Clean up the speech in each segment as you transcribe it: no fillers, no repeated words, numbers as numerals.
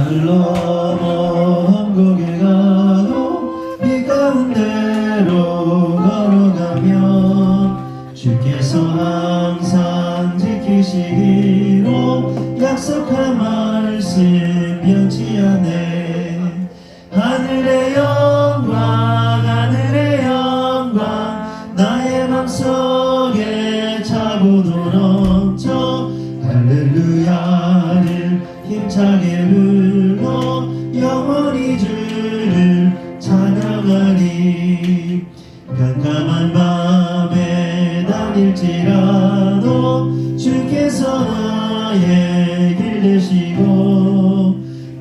하늘 넘어 한국에 가도 이 가운데로 걸어가면 주께서 항상 지키시기로 약속한 말씀 변치 않네. 하늘의 영광 하늘의 영광 나의 맘속에 차고도 넘쳐 할렐루야를 힘차게 불러 영원히 주를 찬양하리. 깜깜한 밤에 다닐지라도 주께서 나의 길 되시고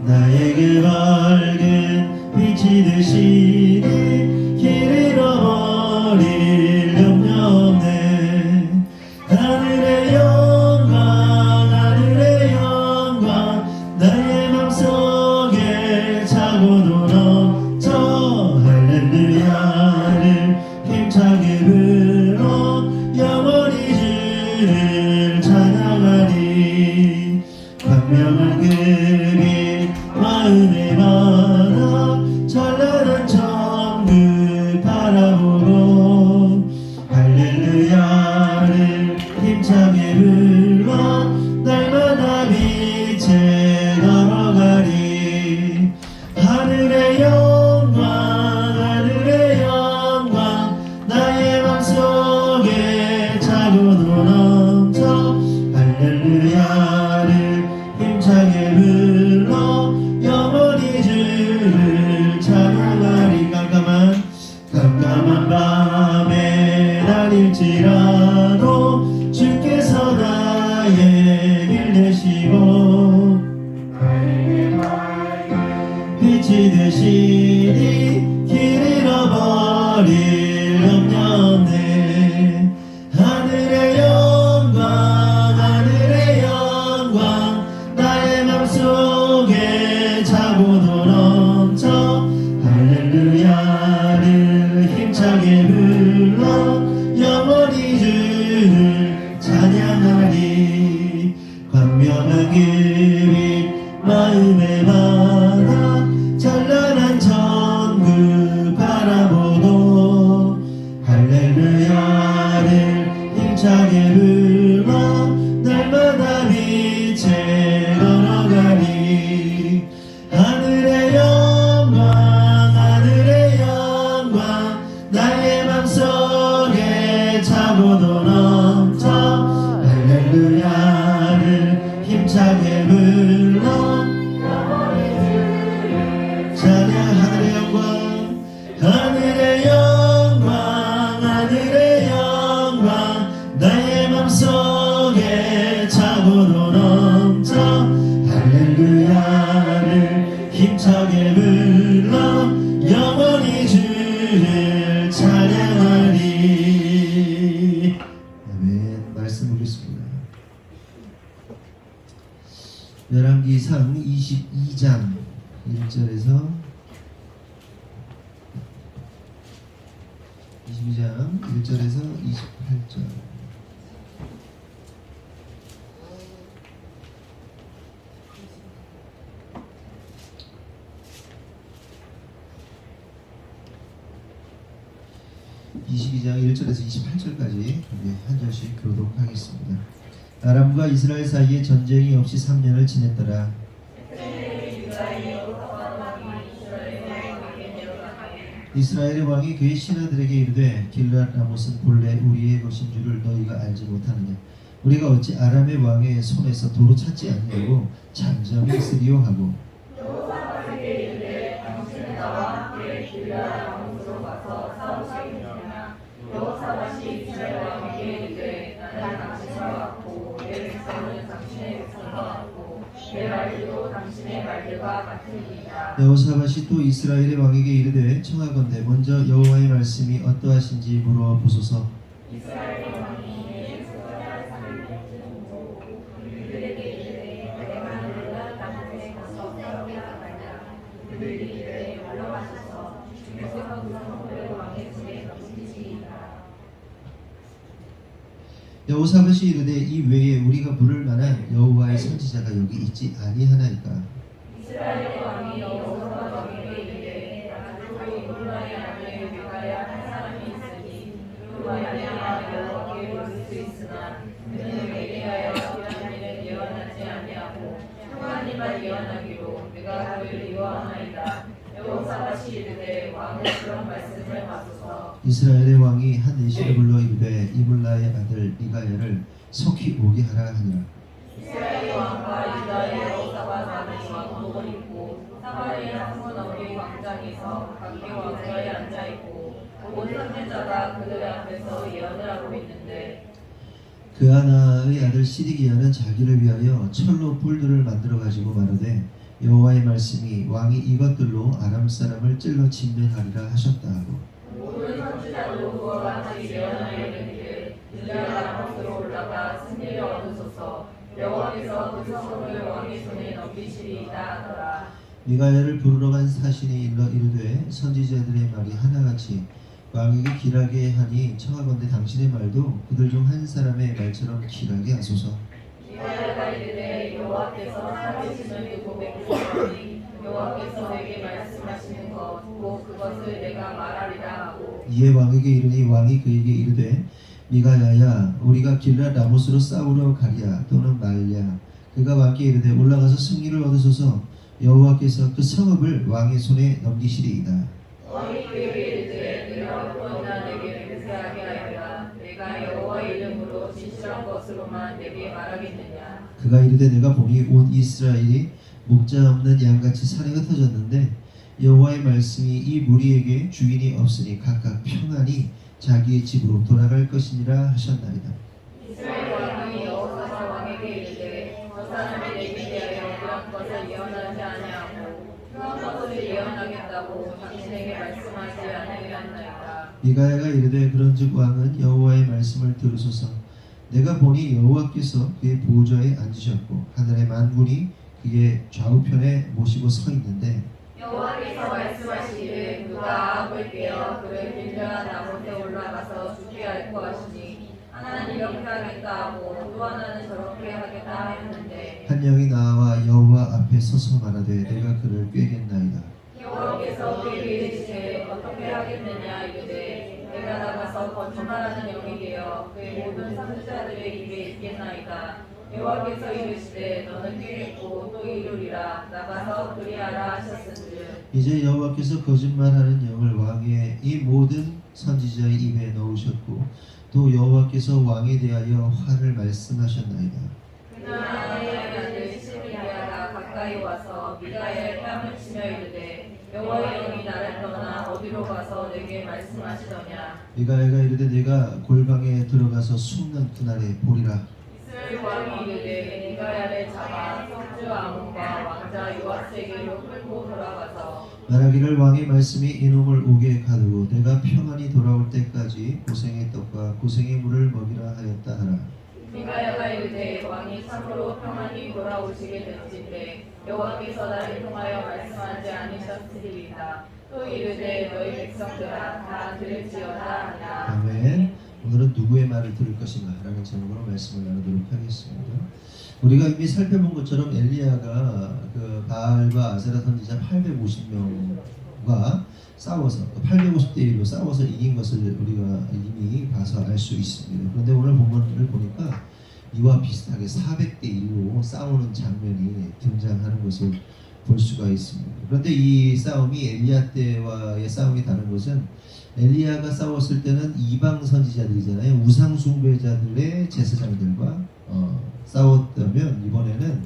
나에게 밝은 빛이 되시니 길 잃어버릴 염려 없네. 하늘의 영광 하늘의 영광 나의 맘속에 차고도 넘쳐 할렐루야를 힘차게 불러 영원히 주를 찬양하리. 광명한 그 빛 마음에 많아 찬란한 천국 바라보고 할렐루야를 힘차게 불러 날마다 빛에 걸어가리. 하늘의 영광 하늘의 영광 나의 맘속에 차고도 넘쳐 할렐루야를 힘차게 불러 영원히 주를 찬양하리. 깜깜한 밤에 다닐지라도 주께서 나의 길 되시고 빛이 되시니 길 잃어버릴 염려 없네. 하늘의 영광 하늘의 영광 나의 맘속에 차고도 넘쳐 할렐루야를 힘차게 불러 영원히 주를 찬양하리. 광명한 그 빛 마음에 많아 찬란한 천국 바라보고 할렐루야를 힘차게 불러 날마다 빛에 걸어가리. 하늘의 영광 하늘의 영광 나의 맘속에 차고도 넘쳐 할렐루야를 힘차게 불러 찬양. 하늘의 영광 하늘의 영광 하늘의 영광 나의 맘속에 차고도 넘쳐 할렐루야를 힘차게 불러 영원히 주를 찬양하리. 아멘. 말씀 보겠습니다. 열왕기상 22장 1절에서 22장 1절에서 28절. (22장) 1절에서 28절까지 한 절씩 교독하겠습니다. 아람과 이스라엘 사이에 전쟁이 없이 3년을 지냈더라. 이스라엘의 왕이 그의 신하들에게 이르되 길르앗 라못은 본래 우리의 것인 줄을 너희가 알지 못하느냐. 우리가 어찌 아람의 왕의 손에서 도로 찾지 않냐고 잠잠히 있으리요 하고 여호사밧에게 이르되 당신은 나와 함께 길르앗 라못으로 가서 싸우시겠느냐. 여호사밧이 이스라엘 왕에게 이르되 나는 당신과 같고 내 백성은 당신의 백성과 같고 내 말들도 당신의 말들과 같으니이다. 여호사밧이 또 이스라엘의 왕에게 이르되 청하건대 먼저 여호와의 말씀이 어떠하신지 물어 보소서. 이스라엘의 왕이 예수가 산을 보고 그들에게 이르되 내가 길르앗 라못에 가서 싸우게 하나이다. 그들이 이르되 물러가소서. 주께서 그 성읍을 왕의 손에 넘기시리이다. 여호사밧이 이르되 이 외에 우리가 부를 만한 여호와의 선지자가 여기 있지 아니하나이까. 이스라엘 왕이 여호사밧 왕에게 이르되 아직도 이블라의 아들 미가야 한 사람이 있으니 그로 말미암아 여호와께 부를 수 있으나 그는 내게 하여 이런 일은 예언하지 아니하고 평안히만 예언하기로 내가 그를 미워하나이다. 여호사밧이 이르되 왕은 그런 말씀을 하소서. 이스라엘의 왕이 한 내시를 불러 이르되 이블라의 아들 미가야를 속히 오게 하라 하니라. 이스라엘 왕과 유다의 여호사밧 아들 왕복을 입고 사마리아 성문 어디 광장에서 각기 왕좌에 앉아 있고 온 선지자가 그들 앞에서 예언을 하고 있는데 그아나의 아들 시디기야는 자기를 위하여 철로 뿔들을 만들어 가지고 말하되 여호와의 말씀이 왕이 이것들로 아람 사람을 찔러 진멸하리라 하셨다 하고 모든 선지자도 그와 같이 예언하여 이르기를 길르앗 라못으로 올라가 승리를 얻으소서. 여호와께서 그 성읍을 왕의 손에 넘기시리이다 하더라. 미가야를 부르러 간 사신이 일러 이르되 선지자들의 말이 하나같이 왕에게 길하게 하니 청하건대 당신의 말도 그들 중 한 사람의 말처럼 길하게 하소서. 미가야가 이르되 여호와께서 살리심을 두고 맺으시니 여호와께서 내게 말씀하시는 것 곧 그것을 내가 말하리라 하고 이에 왕에게 이르니 왕이 그에게 이르되 미가야야 우리가 길라 라못으로 싸우러 가랴 또는 말랴. 그가 왕께 이르되 올라가서 승리를 얻으소서. 여호와께서 그 성읍을 왕의 손에 넘기시리이다. 왕이 그에게 이르되 내가 몇 번이나 내게 맹세하게 하여라. 내가 여호와의 이름으로 진실한 것으로만 내게 말하겠느냐. 그가 이르되 내가 보니 온 이스라엘이 목자 없는 양같이 산에 흩어졌는데 여호와의 말씀이 이 무리에게 주인이 없으니 각각 평안히 자기의 집으로 돌아갈 것이니라 하셨나이다. 이스라엘 왕이 여호사밧 왕에게 이르되 저 사람이 내게 대하여 그런 것을 예언하지 아니하고 그런 것을 예언하겠다고 당신에게 말씀하지 아니하였나이다. 미가야가 이르되 그런즉 왕은 여호와의 말씀을 들으소서. 내가 보니 여호와께서 그의 보좌에 앉으셨고 하늘의 만군이 그의 좌우편에 모시고 서 있는데 여호와께서 말씀하시기를 누가 아합을 깨어 그를 길르앗 라못에 올라가서 죽게 할고 하시니 하나는 이렇게 하겠다 하고 또 하나는 저렇게 하겠다 하였는데 한 영이 나와 여호와 앞에 서서 말하되 내가 그를 꾀겠나이다. 여호와께서 그에게 이르시되 어떻게 하겠느냐 이르되 내가 나가서 거짓말하는 영이 되어 그의 모든 선지자들의 입에 있겠나이다. 여호와께서 이르시되 너는 꾀겠고 또 이루리라. 나가서 그리하라 하셨은즉 이제 여호와께서 거짓말하는 영을 왕의 이 모든 선지자의 입에 넣으셨고 또 여호와께서 왕에 대하여 화를 말씀하셨나이다. 그날 아나니아의 아들 시므야가 가까이 와서 미가야의 뺨을 치며 이르되 여호와의 영이 나를 떠나 어디로 가서 내게 말씀하시더냐. 미가야가 이르되 내가 골방에 들어가서 숨는 그날에 보리라. 이스라엘 왕이 이르되 미가야를 잡아 성주 아몬과 왕자 요아스에게로 끌고 돌아가서 말하기를 왕의 말씀이 이놈을 옥에 가두고 내가 평안히 돌아올 때까지 고생의 떡과 고생의 물을 먹이라 하였다 하라. 미가야가 이르되 왕이 참으로 평안히 돌아오시게 될진데 여호와께서 나를 통하여 말씀하지 않으셨으리이다. 또 이르되 너희 백성들아 다 들을지어다 하니라. 아멘. 오늘은 누구의 말을 들을 것인가 라는 제목으로 말씀을 나누도록 하겠습니다. 우리가 이미 살펴본 것처럼 엘리야가 그 바알과 아세라 선지자 850명과 싸워서 850대 1로 싸워서 이긴 것을 우리가 이미 봐서 알 수 있습니다. 그런데 오늘 본문을 보니까 이와 비슷하게 400대 1로 싸우는 장면이 등장하는 것을 볼 수가 있습니다. 그런데 이 싸움이 엘리야 때와의 싸움이 다른 것은 엘리야가 싸웠을 때는 이방 선지자들이잖아요. 우상 숭배자들의 제사장들과 싸웠다면 이번에는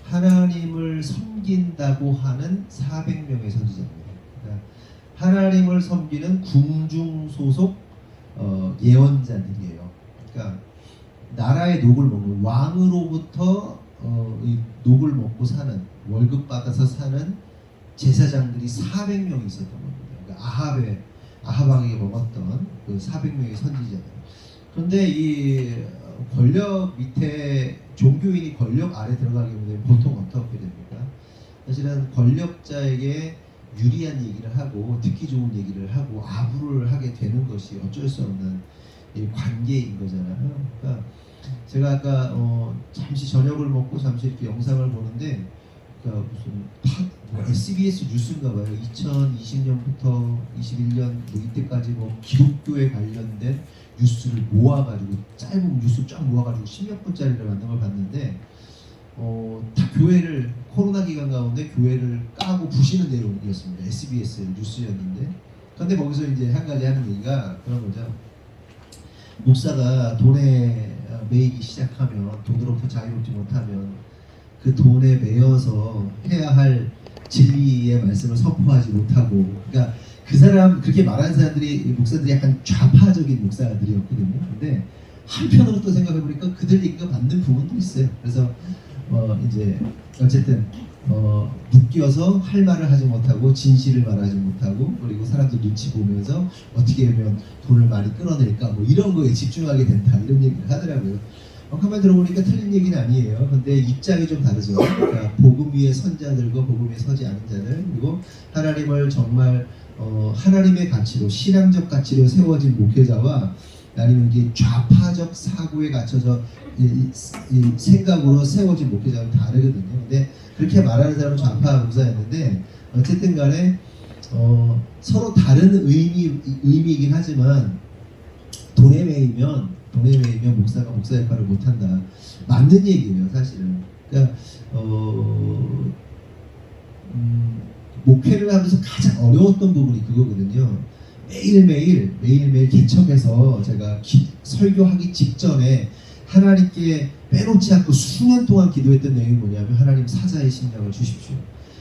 하나님을 섬긴다고 하는 400명의 선지자입니다. 그러니까 하나님을 섬기는 궁중 소속 예언자들이에요. 그러니까 나라의 녹을 먹는 왕으로부터 이 녹을 먹고 사는 월급 받아서 사는 제사장들이 400명이 있었던 겁니다. 그러니까 아합 왕에게 먹었던 그 400명의 선지자들. 그런데 이 권력 밑에 종교인이 권력 아래 들어가게 되면 보통 어떻게 됩니까? 사실은 권력자에게 유리한 얘기를 하고 듣기 좋은 얘기를 하고 아부를 하게 되는 것이 어쩔 수 없는 관계인 거잖아요. 그러니까 제가 아까 잠시 저녁을 먹고 잠시 이렇게 영상을 보는데 그러니까 무슨 SBS 뉴스인가 봐요. 2020년부터 21년 뭐 이때까지 뭐 기독교에 관련된 뉴스를 모아가지고 짧은 뉴스 쫙 모아가지고 10몇 분짜리를 만든 걸 봤는데 다 교회를 코로나 기간 가운데 교회를 까고 부시는 내용이었습니다. SBS 뉴스였는데 근데 거기서 이제 한 가지 하는 얘기가 그런 거죠. 목사가 돈에 매이기 시작하면 돈으로부터 자유롭지 못하면 그 돈에 매여서 해야 할 진리의 말씀을 선포하지 못하고 그러니까 그 사람 그렇게 말하는 사람들이 목사들이 약간 좌파적인 목사들이었거든요. 근데 한편으로 또 생각해 보니까 그들 얘기가 맞는 부분도 있어요. 그래서 이제 어쨌든 묶여서 할 말을 하지 못하고 진실을 말하지 못하고 그리고 사람들 눈치 보면서 어떻게 하면 돈을 많이 끌어낼까 뭐 이런 거에 집중하게 된다 이런 얘기를 하더라고요. 가만히 들어보니까 틀린 얘기는 아니에요. 근데 입장이 좀 다르죠. 그러니까 복음 위에 선 자들과 복음 위에 서지 않은 자들 그리고 하나님을 정말 하나님의 가치로 신앙적 가치로 세워진 목회자와 아니면 이게 좌파적 사고에 갇혀서 이 생각으로 세워진 목회자는 다르거든요. 근데 그렇게 말하는 사람은 좌파 목사였는데 어쨌든 간에 서로 다른 의미이긴 하지만 돈에 매이면 목사가 목사 역할을 못한다. 맞는 얘기예요, 사실은. 그러니까 목회를 하면서 가장 어려웠던 부분이 그거거든요. 매일매일 개척해서 제가 설교하기 직전에 하나님께 빼놓지 않고 수년 동안 기도했던 내용이 뭐냐면 하나님 사자의 심령을 주십시오.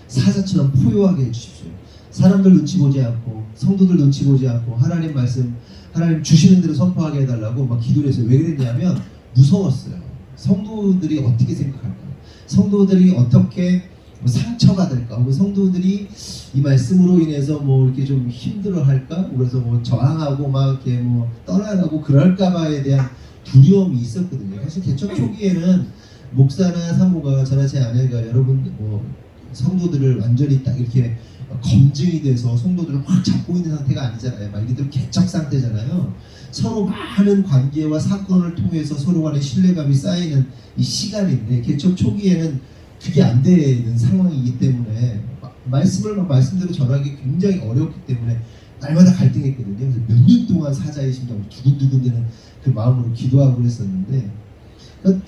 사자처럼 포효하게 해주십시오. 사람들 눈치 보지 않고 성도들 눈치 보지 않고 하나님 말씀 하나님 주시는 대로 선포하게 해달라고 막 기도를 했어요. 왜 그랬냐면 무서웠어요. 성도들이 어떻게 생각할까? 성도들이 어떻게 상처받을까? 혹은 성도들이 이 말씀으로 인해서 뭐 이렇게 좀 힘들어할까? 그래서 뭐 저항하고 막 이렇게 뭐 떠나가고 그럴까봐에 대한 두려움이 있었거든요. 사실 개척 초기에는 목사나 사모가 저나 제 아내가 여러분 뭐 성도들을 완전히 딱 이렇게 검증이 돼서 성도들을 확 잡고 있는 상태가 아니잖아요. 말 그대로 개척 상태잖아요. 서로 많은 관계와 사건을 통해서 서로 간의 신뢰감이 쌓이는 이 시간인데 개척 초기에는 그게 안 되는 상황이기 때문에 말씀을 말씀대로 전하기 굉장히 어렵기 때문에 날마다 갈등했거든요. 그래서 몇 년 동안 사자의 심장 두근두근대는 그 마음으로 기도하고 그랬었는데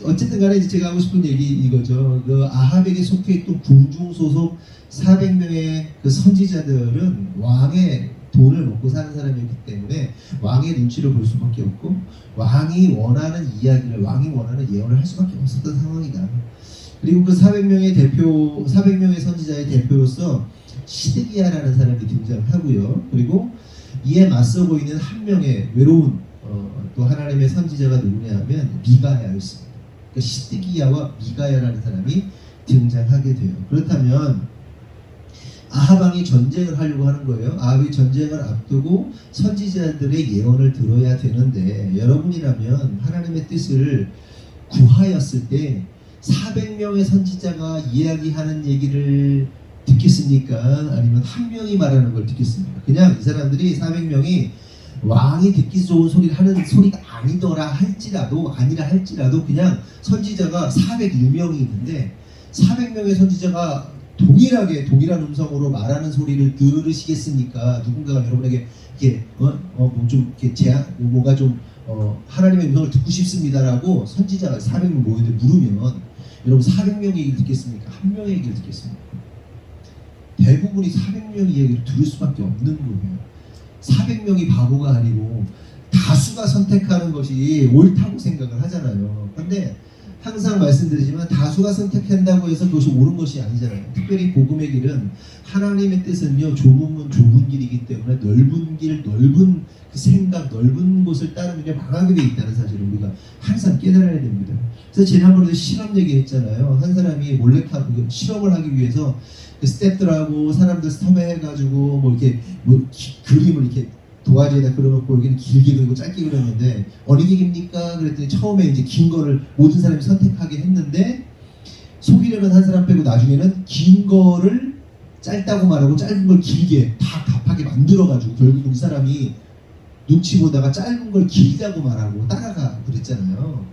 어쨌든 간에 제가 하고 싶은 얘기 이거죠. 그 아합에게 속해 있던 궁중 소속 400명의 그 선지자들은 왕의 돈을 먹고 사는 사람이었기 때문에 왕의 눈치를 볼 수밖에 없고 왕이 원하는 이야기를 왕이 원하는 예언을 할 수밖에 없었던 상황이다. 그리고 그 400명의 선지자의 대표로서 시드기야라는 사람이 등장하고요. 그리고 이에 맞서고 있는 한 명의 외로운 또 하나님의 선지자가 누구냐면 미가야였습니다. 그러니까 시드기야와 미가야라는 사람이 등장하게 돼요. 그렇다면 아합왕이 전쟁을 하려고 하는 거예요. 아합이 전쟁을 앞두고 선지자들의 예언을 들어야 되는데 여러분이라면 하나님의 뜻을 구하였을 때 400명의 선지자가 이야기하는 얘기를 듣겠습니까? 아니면 한 명이 말하는 걸 듣겠습니까? 그냥 이 사람들이 400명이 왕이 듣기 좋은 소리를 하는 소리가 아니라 할지라도 그냥 선지자가 401명이 있는데 400명의 선지자가 동일한 음성으로 말하는 소리를 들으시겠습니까? 누군가가 여러분에게 이렇게 좀 이렇게 뭐가 좀 하나님의 음성을 듣고 싶습니다라고 선지자가 400명 모이는데 물으면 여러분 400명의 얘기를 듣겠습니까? 한 명의 얘기를 듣겠습니까? 대부분이 400명의 얘기를 들을 수밖에 없는 거예요. 400명이 바보가 아니고 다수가 선택하는 것이 옳다고 생각을 하잖아요. 그런데 항상 말씀드리지만 다수가 선택한다고 해서 그것이 옳은 것이 아니잖아요. 특별히 복음의 길은 하나님의 뜻은요 좁은 문 좁은 길이기 때문에 넓은 길 넓은 그 생각 넓은 곳을 따르면 망하게 돼 있다는 사실을 우리가 항상 깨달아야 됩니다. 그래서 지난번에도 실험 얘기했잖아요. 한 사람이 몰래카 실험을 하기 위해서 그 스태프들하고 사람들 섭외해가지고 뭐 이렇게 그림을 이렇게 도화지에다 그려놓고 여기는 길게 그리고 짧게 그렸는데 어느 길입니까? 그랬더니 처음에 이제 긴 거를 모든 사람이 선택하게 했는데 속이려는 한 사람 빼고 나중에는 긴 거를 짧다고 말하고 짧은 걸 길게 다 답하게 만들어가지고 결국은 이 사람이 눈치 보다가 짧은 걸 길다고 말하고 따라가 그랬잖아요.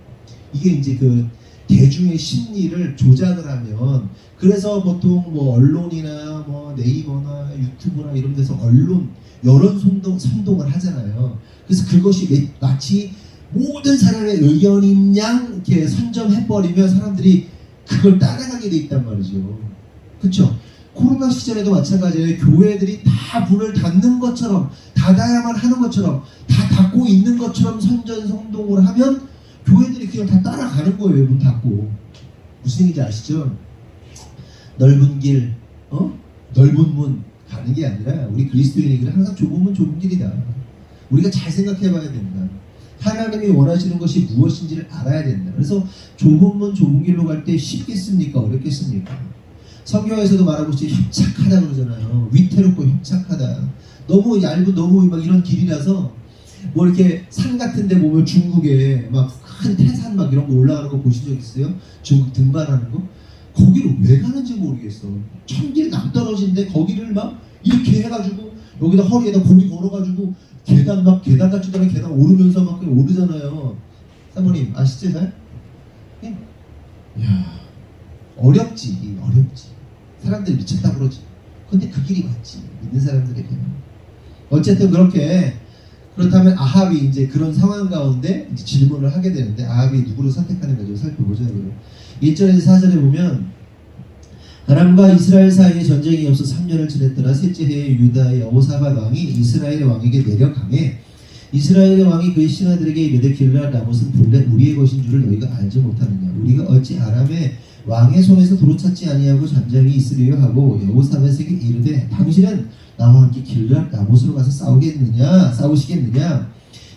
이게 이제 그 대중의 심리를 조작을 하면, 그래서 보통 뭐 언론이나 뭐 네이버나 유튜브나 이런 데서 언론 여론 선동을 하잖아요. 그래서 그것이 마치 모든 사람의 의견인 양 이렇게 선점해버리면 사람들이 그걸 따라가게 돼 있단 말이죠. 그렇죠? 코로나 시절에도 마찬가지예요. 교회들이 다 문을 닫는 것처럼, 닫아야만 하는 것처럼, 다 닫고 있는 것처럼 선전선동을 하면 교회들이 그냥 다 따라가는 거예요. 문 닫고. 무슨 얘기인지 아시죠? 넓은 길, 넓은 문 가는 게 아니라 우리 그리스도인에게는 항상 좁은 문 좁은 길이다. 우리가 잘 생각해 봐야 된다. 하나님이 원하시는 것이 무엇인지를 알아야 된다. 그래서 좁은 문 좁은 길로 갈 때 쉽겠습니까? 어렵겠습니까? 성경에서도 말하고 있지, 협착하다 그러잖아요. 위태롭고 협착하다. 너무 얇은, 너무 막 이런 길이라서 뭐 이렇게 산 같은 데 보면 중국에 막 큰 태산 막 이런 거 올라가는 거 보신 적 있어요? 중국 등반하는 거? 거기를 왜 가는지 모르겠어. 천길 남떨어진데 거기를 막 이렇게 해가지고 여기다 허리에다 고리 걸어가지고 계단 같지도 않은 계단 오르면서 막 그냥 오르잖아요. 사모님 아시죠? 잘? 야, 어렵지. 사람들이 미쳤다 그러지. 근데 그 길이 맞지, 믿는 사람들에게는. 어쨌든 그렇다면 아합이 이제 그런 상황 가운데 이제 질문을 하게 되는데, 아합이 누구를 선택하는가 좀 살펴보죠. 1절에서 4절에 보면, 아람과 이스라엘 사이에 전쟁이 없어 3년을 지냈더라. 셋째 해에 유다의 여호사밧 왕이 이스라엘의 왕에게 내려가매, 이스라엘의 왕이 그의 신하들에게 이르되, 길르앗 라못은 본래 우리의 것인 줄을 너희가 알지 못하느냐? 우리가 어찌 아람의 왕의 손에서 도로 찾지 아니하고 전쟁이 있으리요 하고 여호사밧에게 이르되, 당신은 나와 함께 길르앗 라못으로 가서 싸우시겠느냐?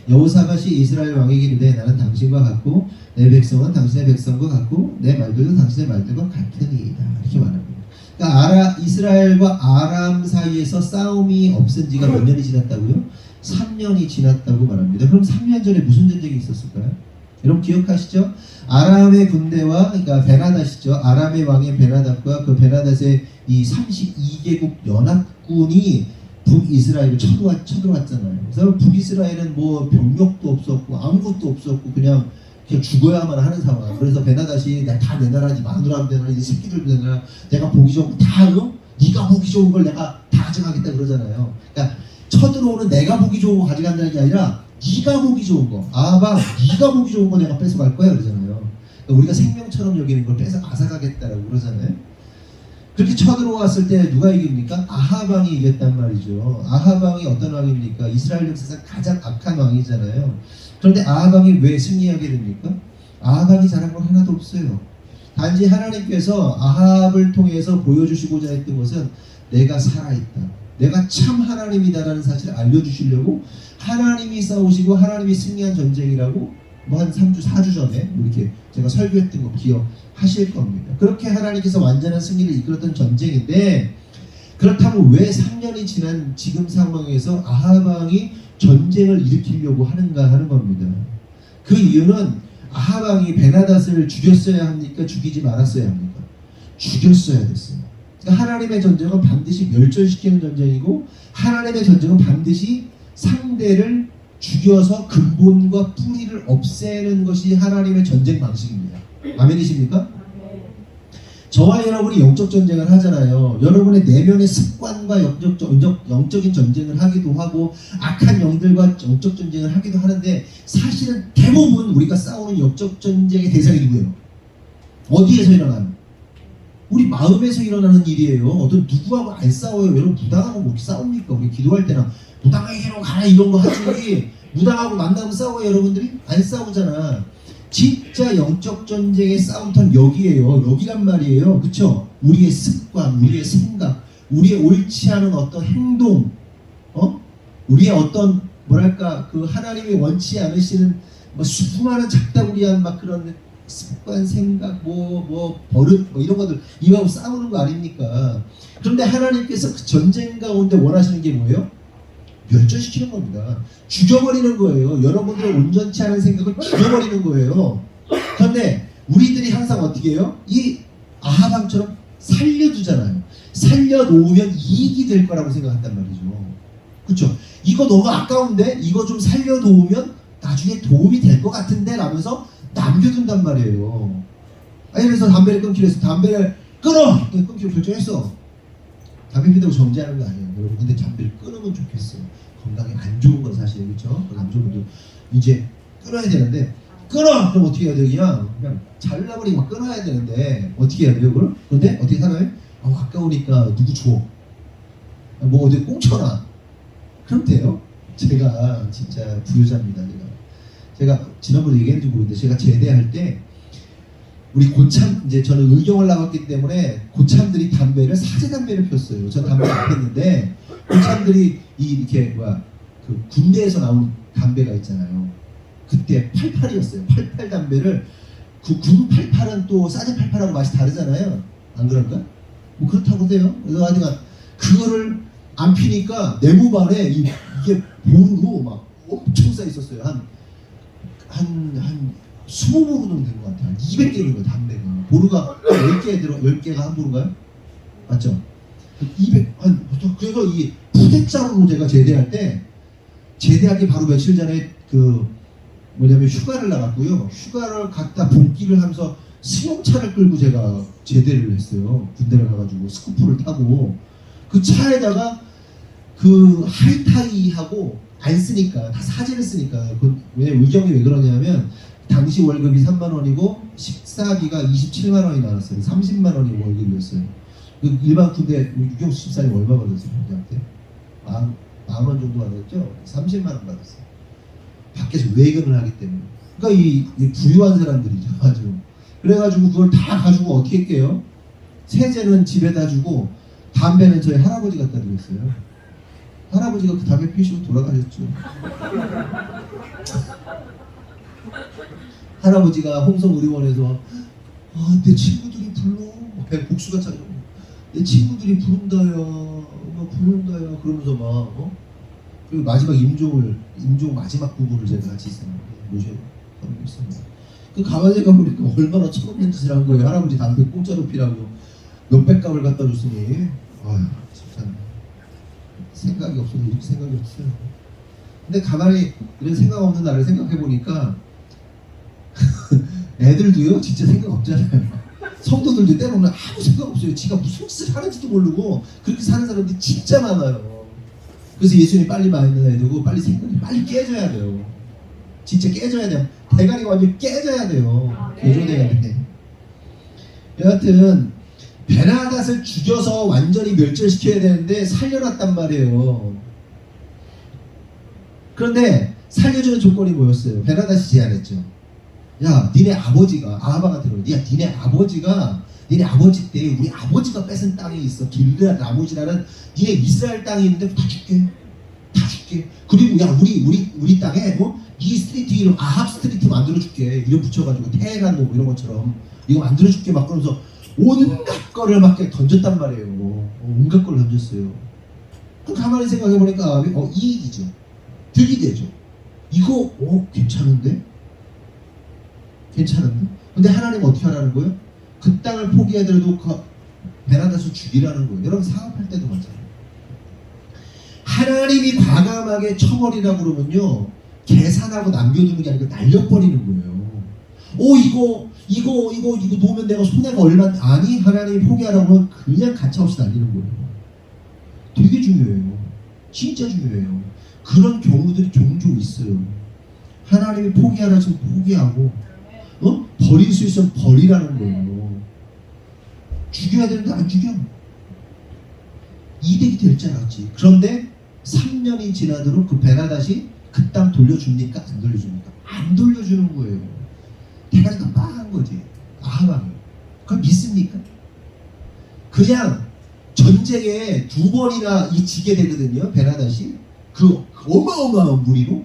여호사밧이 이스라엘 왕에게 이르되, 나는 당신과 같고 내 백성은 당신의 백성과 같고 내 말들도 당신의 말들과 같으니이다. 이렇게 말합니다. 그러니까 이스라엘과 아람 사이에서 싸움이 없은 지가 몇 년이 지났다고요? 3년이 지났다고 말합니다. 그럼 3년 전에 무슨 전쟁이 있었을까요? 여러분 기억하시죠? 아람의 군대와, 그러니까 베나닷이죠. 아람의 왕인 베나닷과 그 베나닷의 이 32개국 연합군이 북이스라엘을 쳐들어왔잖아요. 그래서 북이스라엘은 뭐 병력도 없었고 아무것도 없었고 그냥 죽어야만 하는 상황. 그래서 베나닷이 다 내 나라지, 마누라도 내 나라, 이 새끼들도 내 나라, 내가 보기 좋은 거 다, 네가 보기 좋은 걸 내가 다 가져가겠다 그러잖아요. 그러니까 쳐들어오는 내가 보기 좋은 거 가져간다는 게 아니라 네가 보기 좋은 거, 아합아 네가 보기 좋은 거 내가 뺏어갈 거야 그러잖아요. 그러니까 우리가 생명처럼 여기는 걸 뺏어 앗아가겠다라고 그러잖아요. 그렇게 쳐들어왔을 때 누가 이깁니까? 아합 왕이 이겼단 말이죠. 아합 왕이 어떤 왕입니까? 이스라엘 역사상 가장 악한 왕이잖아요. 그런데 아합 왕이 왜 승리하게 됩니까? 아합 왕이 잘한 건 하나도 없어요. 단지 하나님께서 아합을 통해서 보여주시고자 했던 것은 내가 살아있다, 내가 참 하나님이다라는 사실을 알려주시려고 하나님이 싸우시고 하나님이 승리한 전쟁이라고 뭐 한 3주 4주 전에 이렇게 제가 설교했던 거 기억하실 겁니다. 그렇게 하나님께서 완전한 승리를 이끌었던 전쟁인데, 그렇다면 왜 3년이 지난 지금 상황에서 아합 왕이 전쟁을 일으키려고 하는가 하는 겁니다. 그 이유는 아합 왕이 베나닷을 죽였어야 합니까? 죽이지 말았어야 합니까? 죽였어야 됐어요. 그러니까 하나님의 전쟁은 반드시 멸절시키는 전쟁이고, 하나님의 전쟁은 반드시 상대를 죽여서 근본과 뿌리를 없애는 것이 하나님의 전쟁 방식입니다. 아멘이십니까? 저와 여러분이 영적 전쟁을 하잖아요. 여러분의 내면의 습관과 영적인 전쟁을 하기도 하고 악한 영들과 영적 전쟁을 하기도 하는데, 사실은 대부분 우리가 싸우는 영적 전쟁의 대상이 누구예요? 어디에서 일어나는? 우리 마음에서 일어나는 일이에요. 어떤 누구하고 안 싸워요. 여러분 무당하고 뭐 싸웁니까? 우리 기도할 때나 무당에게로 가라 이런 거 하지, 무당하고 만나면 싸워요. 여러분들이 안 싸우잖아. 진짜 영적 전쟁의 싸움터는 여기에요. 여기란 말이에요. 그쵸? 우리의 습관, 우리의 생각, 우리의 옳지 않은 어떤 행동, 우리의 어떤 뭐랄까 그 하나님이 원치 않으시는 뭐 수많은 작다구리한 막 그런 습관, 생각, 버릇, 이런 것들 이거하고 싸우는 거 아닙니까? 그런데 하나님께서 그 전쟁 가운데 원하시는 게 뭐예요? 멸절시키는 겁니다. 죽여버리는 거예요. 여러분들의 온전치 않은 생각을 죽여버리는 거예요. 그런데 우리들이 항상 어떻게 해요? 이 아합 왕처럼 살려두잖아요. 살려놓으면 이익이 될 거라고 생각한단 말이죠. 그렇죠? 이거 너무 아까운데 이거 좀 살려놓으면 나중에 도움이 될 것 같은데 라면서 남겨둔단 말이에요. 아니 그래서 담배를 끊기로 해서 담배를 끊어! 끊기로 결정했어. 담배 피우고 정지하는 거 아니에요 여러분. 근데 담배를 끊으면 좋겠어요. 건강에 안 좋은 건 사실이에요. 그렇죠? 남자분들 이제 끊어야 되는데 끊어! 그럼 어떻게 해야 돼요? 그냥 잘라버리고 막 끊어야 되는데 어떻게 해야 돼요 그걸? 근데 어떻게 살아요? 가까우니까 누구 줘. 뭐 어디 꽁쳐놔. 그럼 돼요. 제가 진짜 부유자입니다. 제가 지난번에 얘기했는지 모르겠는데 제가 제대할 때 우리 고참 이제 저는 의경을 나갔기 때문에 고참들이 담배를 사제 담배를 피웠어요. 전 담배를 안 폈는데 고참들이 이렇게 그 군대에서 나온 담배가 있잖아요. 그때 88이었어요. 88 담배를 그 군 88은 또 사제 88하고 맛이 다르잖아요. 안 그럴까? 뭐 그렇다고 돼요. 그래서 하여간 그거를 안 피니까 내무반에 이게 보루로 막 엄청 쌓여 있었어요. 한 20보루 정도 되는 것 같아요. 한 200개인 거예요, 담배가. 보루가 10개 들어, 10개가 한 보루인가요? 맞죠? 200, 그래서 이 푸대자루로 제가 제대하기 바로 며칠 전에 휴가를 나갔고요. 휴가를 갔다 복귀를 하면서 승용차를 끌고 제가 제대를 했어요. 군대를 가가지고 스쿠프를 타고 그 차에다가 그 하이타이하고 안 쓰니까 다 사제를 쓰니까 왜냐면 의경이 왜 그러냐면 당시 월급이 3만 원이고 식사비가 27만 원이 나왔어요. 30만 원이 월급이었어요. 일반 군대 유경수 집사님 얼마 받았어요? 군대한테? 만 원 정도 받았죠? 30만 원 받았어요. 밖에서 외근을 하기 때문에. 그러니까 이 부유한 사람들이죠. 아주. 그래가지고 그걸 다 가지고 어떻게 할게요? 세제는 집에다 주고 담배는 저희 할아버지 갖다 드렸어요. 할아버지가 그 담배 피우시고 돌아가셨죠. 할아버지가 홍성의료원에서 내 친구들이 불러. 복수가 차죠. 내 친구들이 부른다요. 부른다요. 그러면서 막 그리고 마지막 임종 마지막 부분을 제가 같이 모셔서 있습니다. 그 가만히 가보니까 얼마나 처음인 짓을 한 거예요. 할아버지 담배 공짜로 피라고 몇백 갑을 갖다 줬으니 아유 진짜 생각이 없어서 이렇게 생각이 없어요. 근데 가만히 이런 생각 없는 나를 생각해 보니까 애들도요 진짜 생각 없잖아요. 성도들도 때로는 아무 생각 없어요. 지가 무슨 짓을 하는지도 모르고 그렇게 사는 사람들이 진짜 많아요. 그래서 예수님이 빨리 만나야 되고 빨리 생각이 빨리 깨져야 돼요. 진짜 깨져야 돼요. 대가리가 완전히 깨져야 돼요. 교조돼야 돼. 여하튼 베나닷을 죽여서 완전히 멸절시켜야 되는데 살려놨단 말이에요. 그런데 살려주는 조건이 뭐였어요? 베나닷이 제안했죠. 야, 니네 아버지가 아하방한테 그러고, 야, 니네 아버지 때 우리 아버지가 뺏은 땅이 있어. 길르앗 라모지라는 니네 이스라엘 땅이 있는데 다 줄게. 그리고 야, 우리 땅에 이 스트리트 이름 아합 스트리트 만들어줄게. 이름 붙여가지고 테헤란 뭐 이런 것처럼 이거 만들어줄게 막 그러면서 온갖 거를 막 던졌단 말이에요. 온갖 걸 던졌어요. 그럼 가만히 생각해보니까 이익이죠. 득이 되죠. 이거 괜찮은데? 근데 하나님 어떻게 하라는 거예요? 그 땅을 포기하더라도 그 베나닷을 죽이라는 거예요. 여러분 사업할 때도 마찬가지예요. 하나님이 과감하게 쳐버리라고 그러면요 계산하고 남겨두는 게 아니고 날려버리는 거예요. 이거 놓으면 내가 손해가 얼마 아니 하나님이 포기하라고 하면 그냥 가차없이 날리는 거예요. 되게 중요해요. 진짜 중요해요. 그런 경우들이 종종 있어요. 하나님이 포기하라 지금 포기하고 버릴 수 있으면 버리라는 거예요. 죽여야 되는데 안 죽여. 이득이 될 줄 알았지. 그런데 3년이 지나도록 그 베나닷이 그 땅 돌려줍니까? 안 돌려줍니까? 안 돌려주는 거예요. 대가리가 빵한 거지. 아하방이. 그걸 믿습니까? 그냥 전쟁에 2번이나 지게 되거든요. 베나닷이. 그 어마어마한 무리로.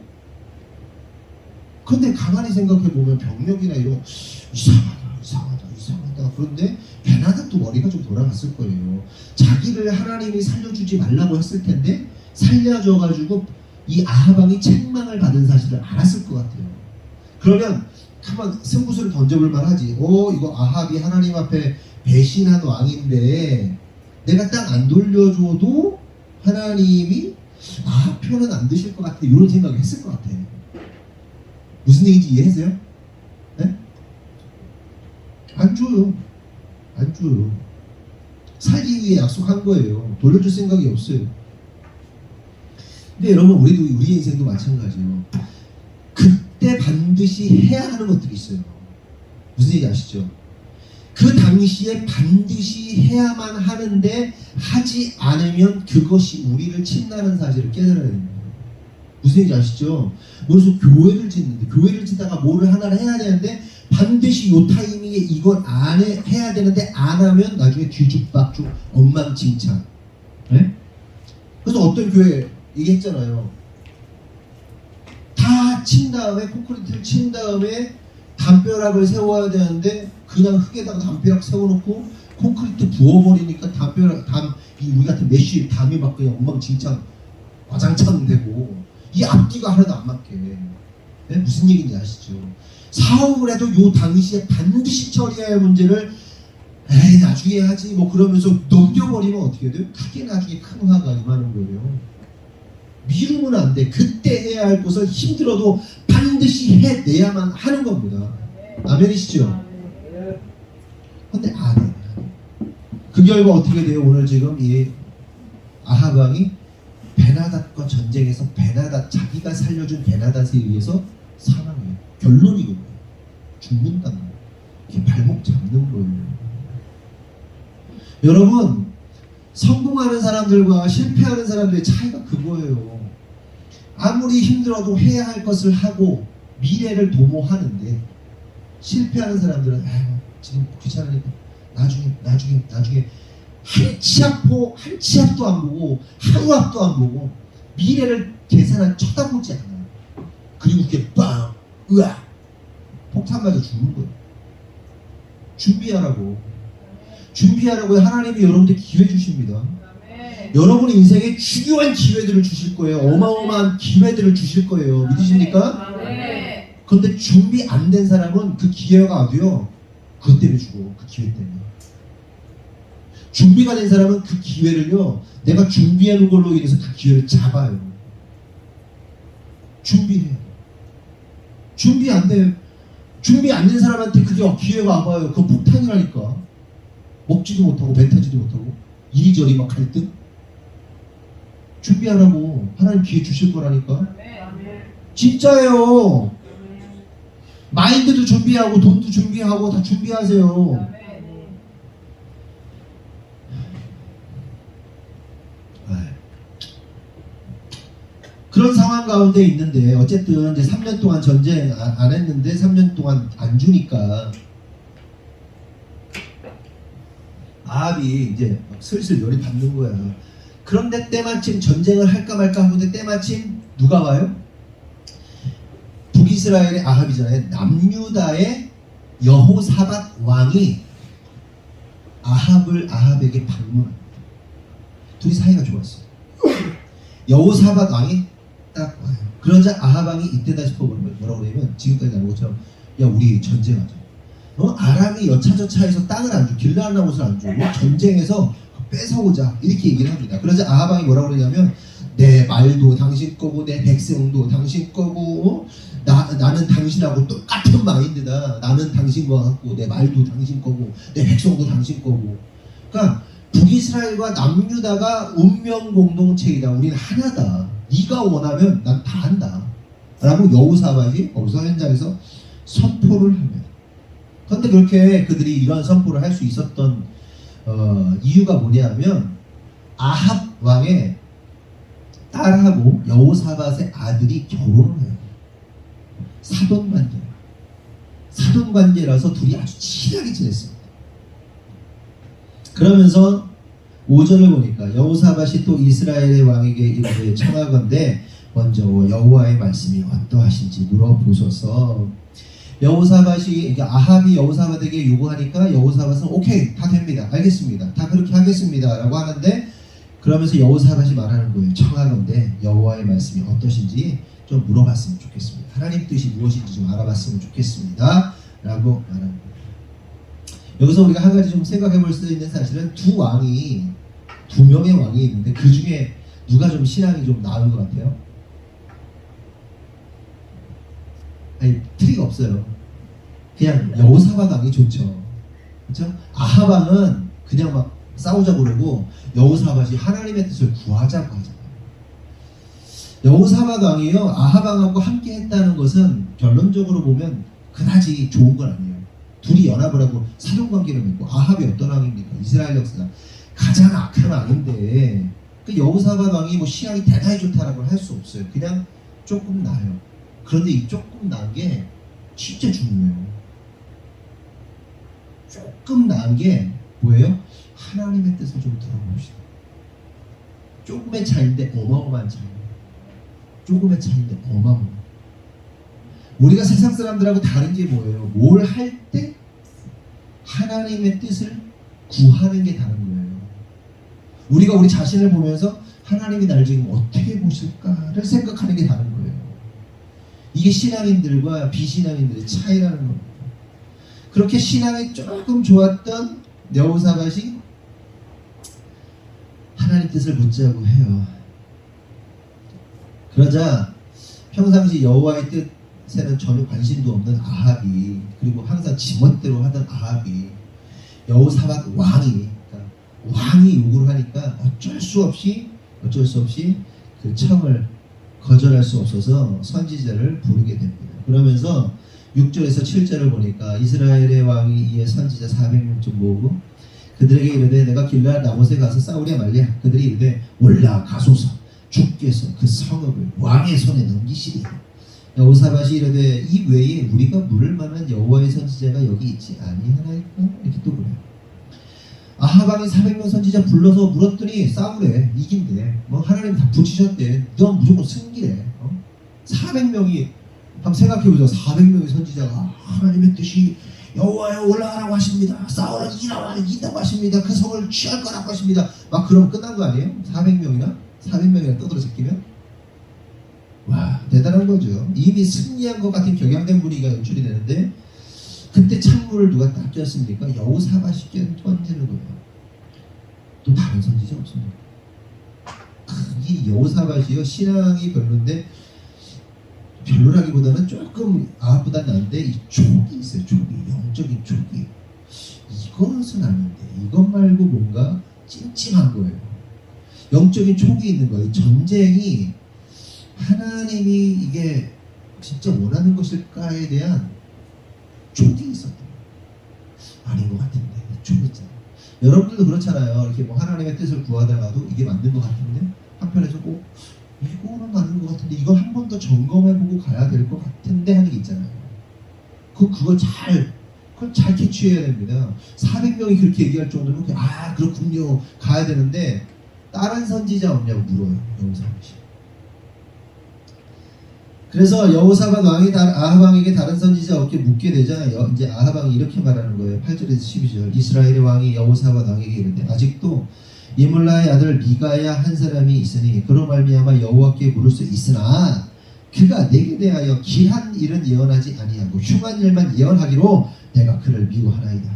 근데 가만히 생각해보면 병력이나 이런 이상하다. 그런데 베나닷도 머리가 좀 돌아갔을 거예요. 자기를 하나님이 살려주지 말라고 했을 텐데 살려줘가지고 이 아하방이 책망을 받은 사실을 알았을 것 같아요. 그러면 한번 승부수를 던져볼 만하지. 이거 아합이 하나님 앞에 배신한 왕인데 내가 땅 안 돌려줘도 하나님이 아합 표는 안 드실 것 같아. 이런 생각을 했을 것 같아. 무슨 얘기인지 이해하세요? 네? 안 줘요. 안 줘요. 살기 위해 약속한 거예요. 돌려줄 생각이 없어요. 근데 여러분 우리도 우리 인생도 마찬가지예요. 그때 반드시 해야 하는 것들이 있어요. 무슨 얘기 아시죠? 그 당시에 반드시 해야만 하는데 하지 않으면 그것이 우리를 침나는 사실을 깨달아야 됩니다. 무슨 얘기 아시죠? 그래서 교회를 짓는데 교회를 짓다가 뭐를 하나를 해야 되는데 반드시 요 타이밍에 이걸 해야 되는데 안 하면 나중에 뒤죽박죽 엉망진창. 네? 그래서 어떤 교회 얘기했잖아요. 다 친 다음에 콘크리트를 친 다음에 담벼락을 세워야 되는데 그냥 흙에다가 담벼락 세워놓고 콘크리트 부어버리니까 우리 같은 메쉬 담이 막 그냥 엉망진창 와장창 되고 이 앞뒤가 하나도 안 맞게. 네? 무슨 얘기인지 아시죠? 사업을 해도 요 당시에 반드시 처리해야 할 문제를 에이 나중에 하지 뭐 그러면서 넘겨버리면 어떻게 돼요? 크게 나중에 큰 화가 임하는 거예요. 미루면 안 돼. 그때 해야 할 것을 힘들어도 반드시 해내야만 하는 겁니다. 아멘이시죠? 근데 안 해. 그 결과 어떻게 돼요? 오늘 지금 이 아합 왕이 베나닷과 전쟁에서 자기가 살려준 베나닷에 의해서 사망해요. 결론이거든요. 죽는다는 거예요. 이렇게 발목 잡는 거예요. 여러분 성공하는 사람들과 실패하는 사람들의 차이가 그거예요. 아무리 힘들어도 해야 할 것을 하고 미래를 도모하는데 실패하는 사람들은 지금 귀찮으니까 나중에 한 치 앞도 안 보고 하루 앞도 안 보고 미래를 계산한 쳐다보지 않아요. 그리고 그게 빵 으악 폭탄 맞아 죽는 거예요. 준비하라고 하나님이 여러분들 기회 주십니다. 여러분의 인생에 중요한 기회들을 주실 거예요. 어마어마한 기회들을 주실 거예요. 믿으십니까? 그런데 준비 안 된 사람은 그 기회가 와도요 그것 때문에 죽어. 그 기회 때문에. 준비가 된 사람은 그 기회를요 내가 준비해 놓은 걸로 인해서 그 기회를 잡아요. 준비해요. 준비 안 된 사람한테 그게 기회가 와봐요. 그건 폭탄이라니까. 먹지도 못하고 배 타지도 못하고 이리저리 막 갈등. 준비하라고 하나님 기회 주실 거라니까. 진짜예요. 마인드도 준비하고 돈도 준비하고 다 준비하세요. 그런 상황 가운데 있는데 어쨌든 이제 3년 동안 전쟁 안 했는데 3년 동안 안 주니까 아합이 이제 막 슬슬 열이 받는 거야. 그런데 때마침 전쟁을 할까 말까 하는데 때마침 누가 와요? 북이스라엘의 아합이잖아요. 남유다의 여호사밧 왕이 아합에게 방문합니다. 둘이 사이가 좋았어요. 여호사밧 왕이 딱 와요. 그러자 아합 왕이 이때다 싶어 뭐라고 그러냐면 지금까지 나온 것처럼 야 우리 전쟁하자. 아람이 여차저차해서 땅을 안 줘. 길르앗 나무를 안 줘. 전쟁에서 뺏어오자. 이렇게 얘기를 합니다. 그러자 아합 왕이 뭐라고 그러냐면 내 말도 당신 거고 내 백성도 당신 거고 나는 당신하고 똑같은 마인드다. 나는 당신과 같고 내 말도 당신 거고 내 백성도 당신 거고. 그러니까 북이스라엘과 남유다가 운명 공동체이다. 우리는 하나다. 네가 원하면 난 다 한다. 라고 여호사밧이 거기서 현장에서 선포를 합니다. 그런데 그렇게 그들이 이러한 선포를 할 수 있었던 이유가 뭐냐면 아합 왕의 딸하고 여호사밧의 아들이 결혼을 해요. 사돈관계라서 둘이 아주 친하게 지냈습니다. 그러면서 5절을 보니까 여호사밧이 또 이스라엘의 왕에게 이르되 청하건대 먼저 여호와의 말씀이 어떠하신지 물어보소서. 여호사밧이 그러니까 아합이 여호사밧에게 요구하니까 여호사밧은 오케이 다 됩니다. 알겠습니다. 다 그렇게 하겠습니다. 라고 하는데 그러면서 여호사밧이 말하는 거예요. 청하건대 여호와의 말씀이 어떠신지 좀 물어봤으면 좋겠습니다. 하나님 뜻이 무엇인지 좀 알아봤으면 좋겠습니다. 라고 말하는 거예요. 여기서 우리가 한 가지 좀 생각해 볼 수 있는 사실은 두 명의 왕이 있는데 그 중에 누가 좀 신앙이 좀 나은 것 같아요? 아니 트릭 없어요. 그냥 여호사밧 왕이 좋죠. 그렇죠? 아하방은 그냥 막 싸우자고 그러고 여호사밧이 하나님의 뜻을 구하자고 하잖아요. 여호사밧 왕이요 아하방하고 함께 했다는 것은 결론적으로 보면 그다지 좋은 건 아니에요. 둘이 연합을 하고 사돈관계를 맺고 아합이 어떤 왕입니까? 이스라엘 역사상 가장 악한 왕인데 그 여호사밧 왕이 뭐 신앙이 대단히 좋다라고 할 수 없어요. 그냥 조금 나아요. 그런데 이 조금 나은 게 진짜 중요해요. 조금 나은 게 뭐예요? 하나님의 뜻을 좀 들어봅시다. 조금의 차이인데 어마어마한 차이예요. 조금의 차이인데 어마어마한. 우리가 세상 사람들하고 다른 게 뭐예요? 뭘 할 때 하나님의 뜻을 구하는 게 다른 거예요. 우리가 우리 자신을 보면서 하나님이 날 지금 어떻게 보실까를 생각하는 게 다른 거예요. 이게 신앙인들과 비신앙인들의 차이라는 겁니다. 그렇게 신앙이 조금 좋았던 여호사밧이 하나님 뜻을 묻자고 해요. 그러자 평상시 여호와의 뜻에는 전혀 관심도 없는 아합이, 그리고 항상 지멋대로 하던 아합이 여호사밧 왕이 요구를 하니까 어쩔 수 없이 그 청을 거절할 수 없어서 선지자를 부르게 됩니다. 그러면서 6절에서 7절을 보니까 이스라엘의 왕이 이에 선지자 400명쯤 모으고 그들에게 이르되 내가 길르앗 라못에 가서 싸우랴 말랴. 그들이 이르되 올라가소서. 주께서 그 성읍을 왕의 손에 넘기시리라. 여호사밧이 이르되 이 외에 우리가 물을 만한 여호와의 선지자가 여기 있지 아니하나이까? 이렇게 또 그래요. 아하방이 400명 선지자 불러서 물었더니 싸우래. 이긴대. 뭐 하나님 다 붙이셨대. 넌 무조건 승리래. 400명이 한번 생각해보자. 400명의 선지자가 하나님의 뜻이 여호와여 올라가라고 하십니다. 싸우라 이긴다고 하십니다. 그 성을 취할 거라고 하십니다. 막 그러면 끝난 거 아니에요? 400명이나 떠들어 제끼면? 와, 대단한 거죠. 이미 승리한 것 같은 격양된 분위기가 연출이 되는데 그때 찬물을 누가 딱 꼈습니까? 여호사밧이 던지는 거예요. 또 다른 선지자 없습니다. 이 여호사밧이요 신앙이 별론데, 별로라기보다는 조금 아합보다 나은데 이 촉이 있어요. 촉이, 영적인 촉이. 이것은 아닌데 이것 말고 뭔가 찜찜한 거예요. 영적인 촉이 있는 거예요. 전쟁이 하나님이 이게 진짜 원하는 것일까에 대한 촉이 있었던 아닌 것 같은데 촉 있잖아요. 여러분들도 그렇잖아요. 이렇게 뭐 하나님의 뜻을 구하다가도 이게 맞는 것 같은데 한편에서 꼭 이거는 맞는 것 같은데 이걸 한 번 더 점검해보고 가야 될 것 같은데 하는 게 있잖아요. 그걸 잘 캐치해야 됩니다. 400명이 그렇게 얘기할 정도면 그렇군요 가야 되는데 다른 선지자 없냐고 물어요. 여호사밧이. 그래서 여호사밧 왕이 아합 왕에게 다른 선지자 없게 묻게 되자 이제 아합 왕이 이렇게 말하는 거예요. 8절에서 12절. 이스라엘의 왕이 여호사밧 왕에게 이르되 아직도 이물라의 아들 미가야 한 사람이 있으니 그로 말미암아 여호와께 물을 수 있으나 그가 내게 대하여 기한 일은 예언하지 아니하고 흉한 일만 예언하기로 내가 그를 미워하나이다.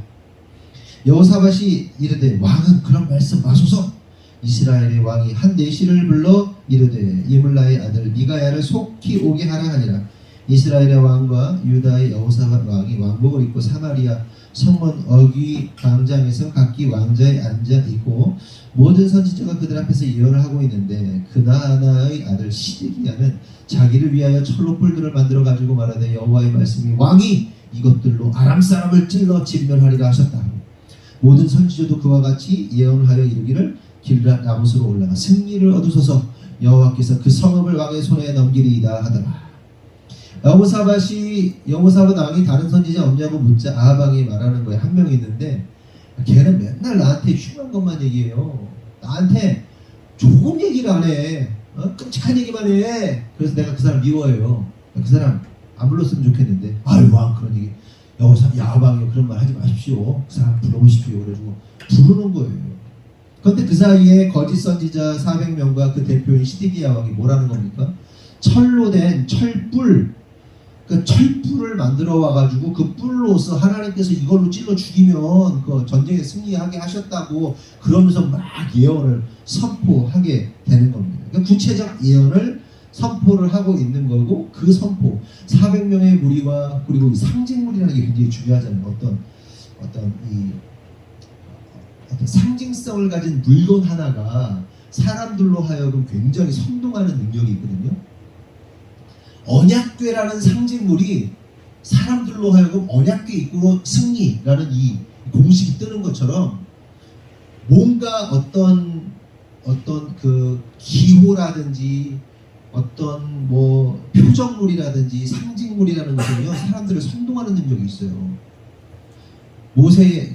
여호사밧이 이르되 왕은 그런 말씀 마소서. 이스라엘의 왕이 한 내시를 불러 이르되 이물라의 아들 미가야를 속히 오게 하라 하니라. 이스라엘의 왕과 유다의 여호사밧 왕이 왕복을 입고 사마리아 성문 어귀 광장에서 각기 왕자에 앉아 있고 모든 선지자가 그들 앞에서 예언을 하고 있는데 그나아나의 아들 시드기야는 자기를 위하여 철로 뿔들을 만들어 가지고 말하되 여호와의 말씀이 왕이 이것들로 아람 사람을 찔러 진멸하리라 하셨다. 모든 선지자도 그와 같이 예언을 하여 이르기를 길르앗 라못으로 올라가 승리를 얻으소서. 여호와께서 그 성읍을 왕의 손에 넘기리이다 하더라. 여호사밧 왕이 다른 선지자 없냐고 묻자 아합 왕이 말하는 거예요. 한 명 있는데 걔는 맨날 나한테 흉한 것만 얘기해요. 나한테 좋은 얘기를 안 해. 끔찍한 얘기만 해. 그래서 내가 그 사람 미워해요. 그 사람 안 불렀으면 좋겠는데 아유 왕 그런 얘기 아합 왕이요 그런 말 하지 마십시오. 그 사람 불러보십시오. 그래가지고 부르는 거예요. 그런데 그 사이에 거짓 선지자 400명과 그 대표인 시드기야 왕이 뭐라는 겁니까? 철로 된 철뿔, 그 철뿔을 만들어 와가지고 그 뿔로서 하나님께서 이걸로 찔러 죽이면 그 전쟁에 승리하게 하셨다고 그러면서 막 예언을 선포하게 되는 겁니다. 그러니까 구체적 예언을 선포를 하고 있는 거고 그 선포 400명의 무리와 그리고 상징물이라는 게 굉장히 중요하잖아요. 어떤 어떤 이 어떤 상징성을 가진 물건 하나가 사람들로 하여금 굉장히 선동하는 능력이 있거든요. 언약궤라는 상징물이 사람들로 하여금 언약궤 이끌어 승리라는 이 공식이 뜨는 것처럼 뭔가 어떤 그 기호라든지 어떤 뭐 표정물이라든지 상징물이라는 것은요 사람들을 선동하는 능력이 있어요. 모세의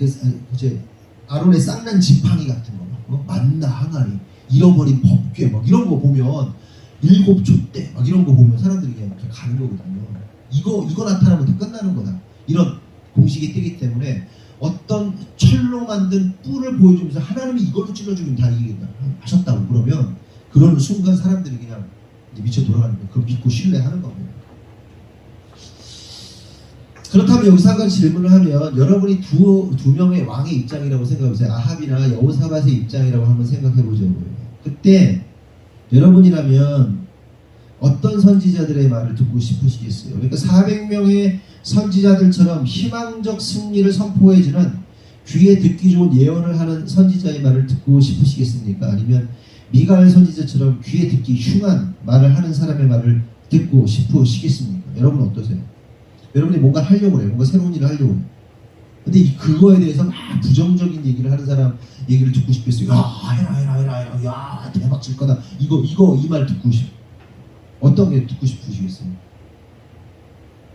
이제 아론의 쌍난 지팡이 같은 거, 만나 항아리, 잃어버린 법궤 막 이런 거 보면 일곱 촛대 막 이런 거 보면 사람들이 그냥 이렇게 가는 거거든요. 이거 나타나면 다 끝나는 거다. 이런 공식이 뜨기 때문에 어떤 철로 만든 뿔을 보여주면서 하나님이 이걸로 찔러주면 다 이기겠다 하셨다고 그러면 그런 순간 사람들이 그냥 미쳐 돌아가는 거예요. 그걸 믿고 신뢰하는 겁니다. 그렇다면 여기서 한 가지 질문을 하면 여러분이 두 명의 왕의 입장이라고 생각해보세요. 아합이나 여호사밧의 입장이라고 한번 생각해보자고요. 그때 여러분이라면 어떤 선지자들의 말을 듣고 싶으시겠어요? 그러니까 400명의 선지자들처럼 희망적 승리를 선포해주는 귀에 듣기 좋은 예언을 하는 선지자의 말을 듣고 싶으시겠습니까? 아니면 미가엘 선지자처럼 귀에 듣기 흉한 말을 하는 사람의 말을 듣고 싶으시겠습니까? 여러분 어떠세요? 여러분이 뭔가 하려고 해요. 뭔가 새로운 일을 하려고 해요. 근데 그거에 대해서 막 부정적인 얘기를 하는 사람 얘기를 듣고 싶겠어요. 야 해라 야 대박 칠 거다. 이 말 듣고 싶어. 어떤 게 듣고 싶으시겠어요?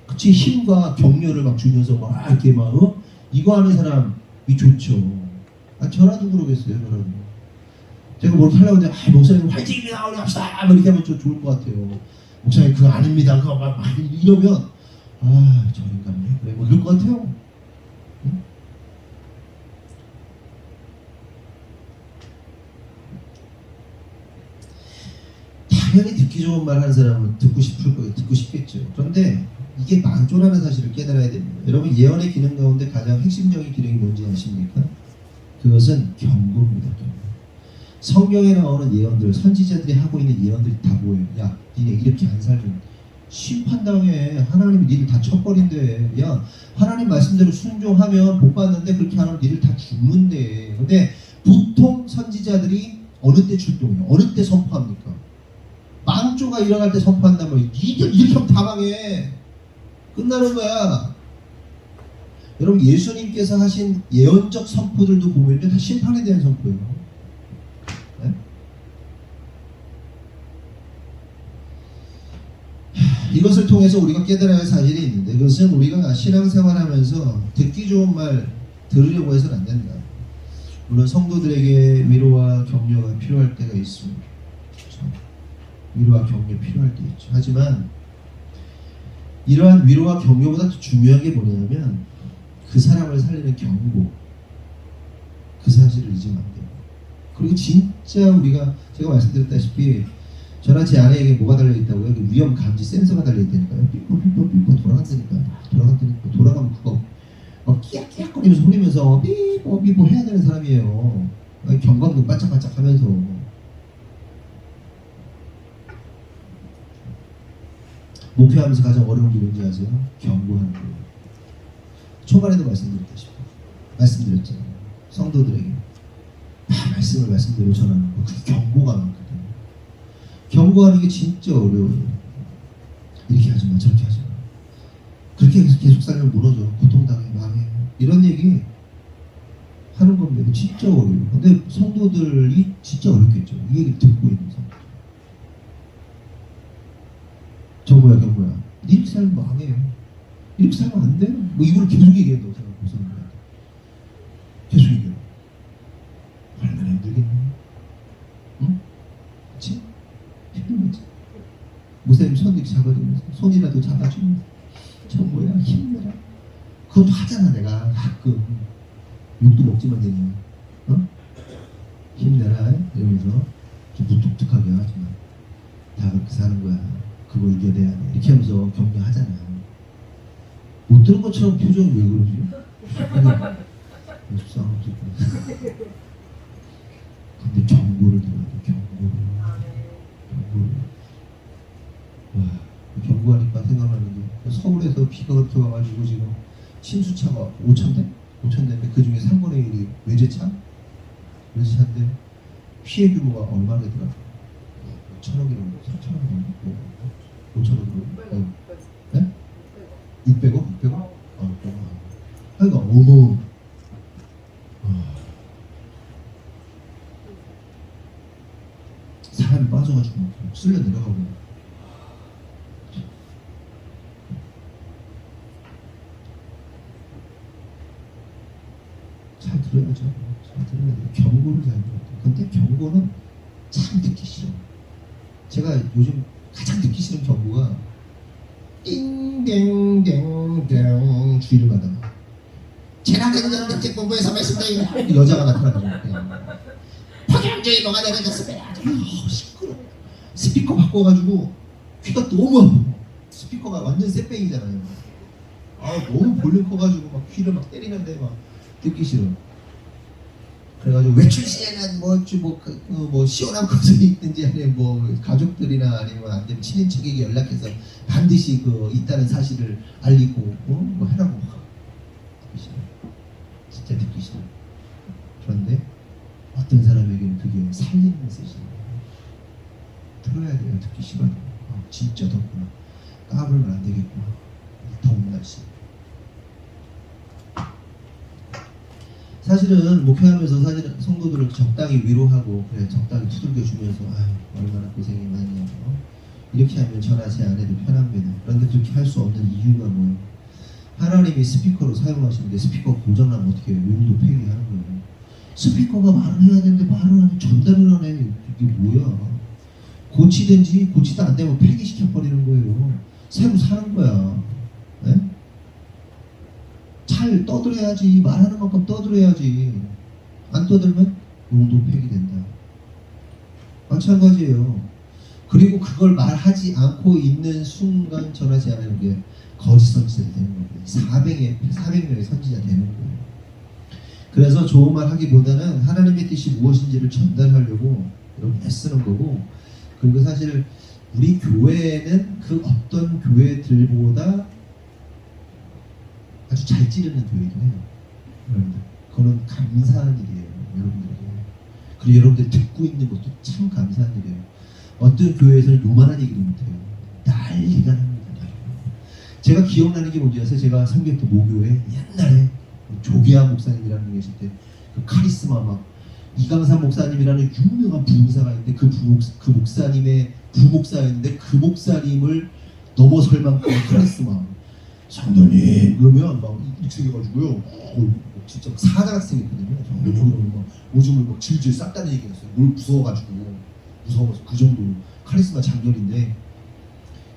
그치, 힘과 격려를 막 주면서 막 이렇게 막 이거 하는 사람이 좋죠. 저라도 그러겠어요. 저라도. 제가 뭘 하려고 하는데 목사님 화이팅입니다. 우리 합시다. 이렇게 하면 좀 좋을 것 같아요. 목사님 그거 아닙니다. 그거 막 이러면 저 인간이 그래 뭐 이럴 것 같아요. 응? 당연히 듣기 좋은 말 하는 사람은 듣고 싶을 거예요. 듣고 싶겠죠. 그런데 이게 망조라는 사실을 깨달아야 됩니다. 여러분 예언의 기능 가운데 가장 핵심적인 기능이 뭔지 아십니까? 그것은 경고입니다. 경고. 성경에 나오는 예언들, 선지자들이 하고 있는 예언들이 다 뭐예요? 야, 니네 이렇게 안 살면 심판당해. 하나님이 니를 다 쳐버린대. 야, 하나님 말씀대로 순종하면 복 받는데 그렇게 안 하면 니를 다 죽는데. 근데 보통 선지자들이 어느 때 출동해요? 어느 때 선포합니까? 망조가 일어날 때 선포한다면 니들 이렇게 하면 다 망해. 끝나는 거야. 여러분 예수님께서 하신 예언적 선포들도 보면 다 심판에 대한 선포예요. 네? 이것을 통해서 우리가 깨달아야 할 사실이 있는데 그것은 우리가 신앙생활하면서 듣기 좋은 말 들으려고 해서는 안 된다. 물론 성도들에게 위로와 격려가 필요할 때가 있습니다. 그렇죠? 위로와 격려 필요할 때 있죠. 하지만 이러한 위로와 격려보다 더 중요한 게 뭐냐면 그 사람을 살리는 경고, 그 사실을 잊으면 안 돼요. 그리고 진짜 우리가 제가 말씀드렸다시피 저나 제 아내에게 뭐가 달려있다고요? 위험 감지 센서가 달려있다니까요. 삐뽀 돌아간다니까요. 돌아가면 그거 막 끼약끼약거리면서 소리면서 삐뽀 해야 되는 사람이에요. 경광등 반짝반짝 하면서. 목표하면서 가장 어려운 게 뭔지 아세요? 경고하는 거예요. 초반에도 말씀드렸잖아요. 성도들에게 말씀을 말씀대로 전하는 거. 그게 경고가 많거든요. 경고하는 게 진짜 어려워요. 이렇게 하지 마, 저렇게 하지 마. 그렇게 계속 살면 무너져. 고통당해, 망해. 이런 얘기 하는 겁니다. 진짜 어려워요. 근데 성도들이 진짜 어렵겠죠. 이 얘기를 듣고 있는 성도. 경고야. 이렇게 살면 망해요. 이렇게 살면 안 돼요. 뭐 이걸 계속 얘기해도 제가 목사님한테 계속 얘기해요. 얼마나 힘들겠니? 응? 그치? 힘들겠지. 목사님 손 이렇게 잡아주면서 손이라도 잡아주면서 정보야 힘내라. 그것도 하잖아. 내가 가끔 욕도 먹지만 얘는 힘내라 이러면서 좀 무뚝뚝하게 하지만 다 그렇게 사는 거야. 그거 이겨내야 돼. 이렇게 하면서 격려하잖아. 못 들은 것처럼 표정이 왜 그러지? 속상하지. 근데 경고를 들어야 돼. 경고를. 와, 경고하니까 생각나는 게 서울에서 비가 그렇게 와가지고 지금 침수차가 5,000대? 5천 내는데 그 중에 3분의 1이 외제차? 외제차인데 피해 규모가 얼마나 되더라? 1,000억이라고 3,000억 5,000억으로 네? 600억? 600억? 그러니까 어머 사람이 빠져가지고 쓸려 내려가고 잘 들어야죠. 잘 들어야 돼요. 경고를 잘 들어야 돼요. 근데 경고는 참 듣기 싫어. 제가 요즘 가장 듣기 싫은 경고가 띵땡땡땡 주의를 받아. 재난경제 대책본부에서 말씀드린 여자가 나타나더라고요. 폭염주의 뭐가 내려졌습니다. 시끄러. 스피커 바꿔가지고 귀가 너무 아파. 스피커가 완전 쇠뺑이잖아요. 너무 볼륨 커가지고 막 귀를 막 때리는데 막 듣기 싫어. 그래가지고 외출 시에는 뭐 시원한 것이 있든지 아니면 뭐 가족들이나 아니면 안 되면 친인척에게 연락해서 반드시 그 있다는 사실을 알리고 뭐 해라고 막 듣기 싫어. 진짜 듣기 싫어. 그런데 어떤 사람에게는 그게 살리는 메시지예요. 들어야 돼요. 듣기 싫어도. 진짜 덥구나. 까불면 안 되겠구나. 더운 날씨. 사실은 목회하면서 사실은 성도들을 적당히 위로하고 그래 적당히 두들겨 주면서 얼마나 고생이 많냐 이렇게 하면 전화 제 아내도 편합니다. 그런데 그렇게 할 수 없는 이유가 뭐예요? 하나님이 스피커로 사용하시는데 스피커 고장나면 어떻게 해요? 용도 폐기하는 거예요. 스피커가 말을 해야 되는데 말을 하면 전달을 하네. 이게 뭐야? 고치든지 고치도 안 되면 폐기시켜버리는 거예요. 새로 사는 거야. 네? 잘 떠들어야지. 말하는 만큼 떠들어야지. 안 떠들면 용도 폐기된다. 마찬가지예요. 그리고 그걸 말하지 않고 있는 순간 전화 제안하는 게 거짓 선지자가 되는 거예요. 400명의 선지자 되는 거예요. 그래서 좋은 말 하기보다는 하나님의 뜻이 무엇인지를 전달하려고 여러분 애쓰는 거고, 그리고 사실 우리 교회는 그 어떤 교회들보다 아주 잘 찌르는 교회이긴 해요. 여러분들 그거는 감사한 일이에요. 여러분들에게. 그리고 여러분들 듣고 있는 것도 참 감사한 일이에요. 어떤 교회에서는 요만한 얘기도 못해요. 난리가 납니다. 제가 기억나는 게 뭔지 아세요? 제가 섬겼던 모교회 옛날에 조기아 목사님이라는 분 계실 때 그 카리스마 막 이강산 목사님이라는 유명한 부목사가 있는데 그 목사님의 부목사였는데 그 목사님을 넘어설 만큼 카리스마. 장로님 그러면 막 익숙해가지고요. 진짜 사자같생겼거든요. 장로님 그러면 막 오줌을 막 질질 쌌다는 얘기였어요. 뭘 무서워가지고 무서워서 그 정도 카리스마 장렬인데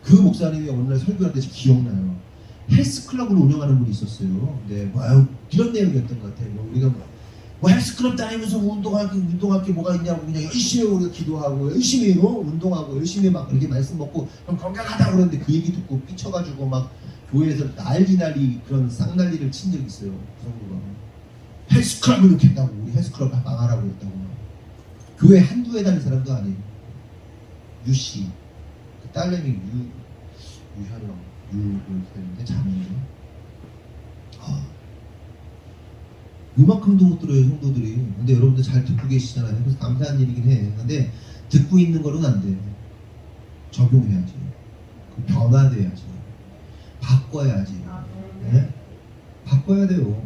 그 목사님이 어느 날 설교할 때 기억나요. 헬스클럽을 운영하는 분이 있었어요. 근데 이런 내용이었던 것 같아요. 우리가 헬스클럽 다니면서 운동할 게 뭐가 있냐고 그냥 열심히 우리가 기도하고 열심히 운동하고 열심히 막 그렇게 말씀 먹고 그럼 건강하다고 그러는데 그 얘기 듣고 삐쳐가지고 막 교회에서 난리 그런 쌍난리를 친 적이 있어요. 그 정도가 헬스클럽을 이렇게 했다고 우리 헬스클럽 망하라고 했다고 교회 한두 해 다닌 사람도 아니에요. 유씨 그 딸내미 유현영 이렇게 되는데 자매인데 요만큼도 못 들어요 성도들이. 근데 여러분들 잘 듣고 계시잖아요. 그래서 감사한 일이긴 해. 근데 듣고 있는 거는 안 돼. 적용해야지. 변화돼야지. 바꿔야지. 네? 바꿔야 돼요.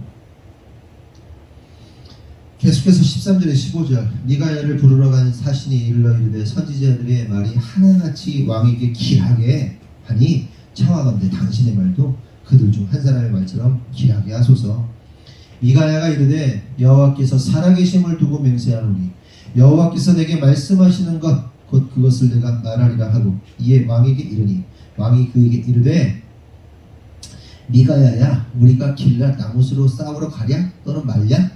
계속해서 13절에 15절 미가야를 부르러 간 사신이 일러 이르되 선지자들의 말이 하나같이 왕에게 길하게 하니 청하건대 당신의 말도 그들 중 한 사람의 말처럼 길하게 하소서. 미가야가 이르되 여호와께서 살아계심을 두고 맹세하노니 여호와께서 내게 말씀하시는 것 곧 그것을 내가 말하리라 하고 이에 왕에게 이르니 왕이 그에게 이르되 미가야야 우리가 길랏 라못으로 싸우러 가랴 또는 말랴.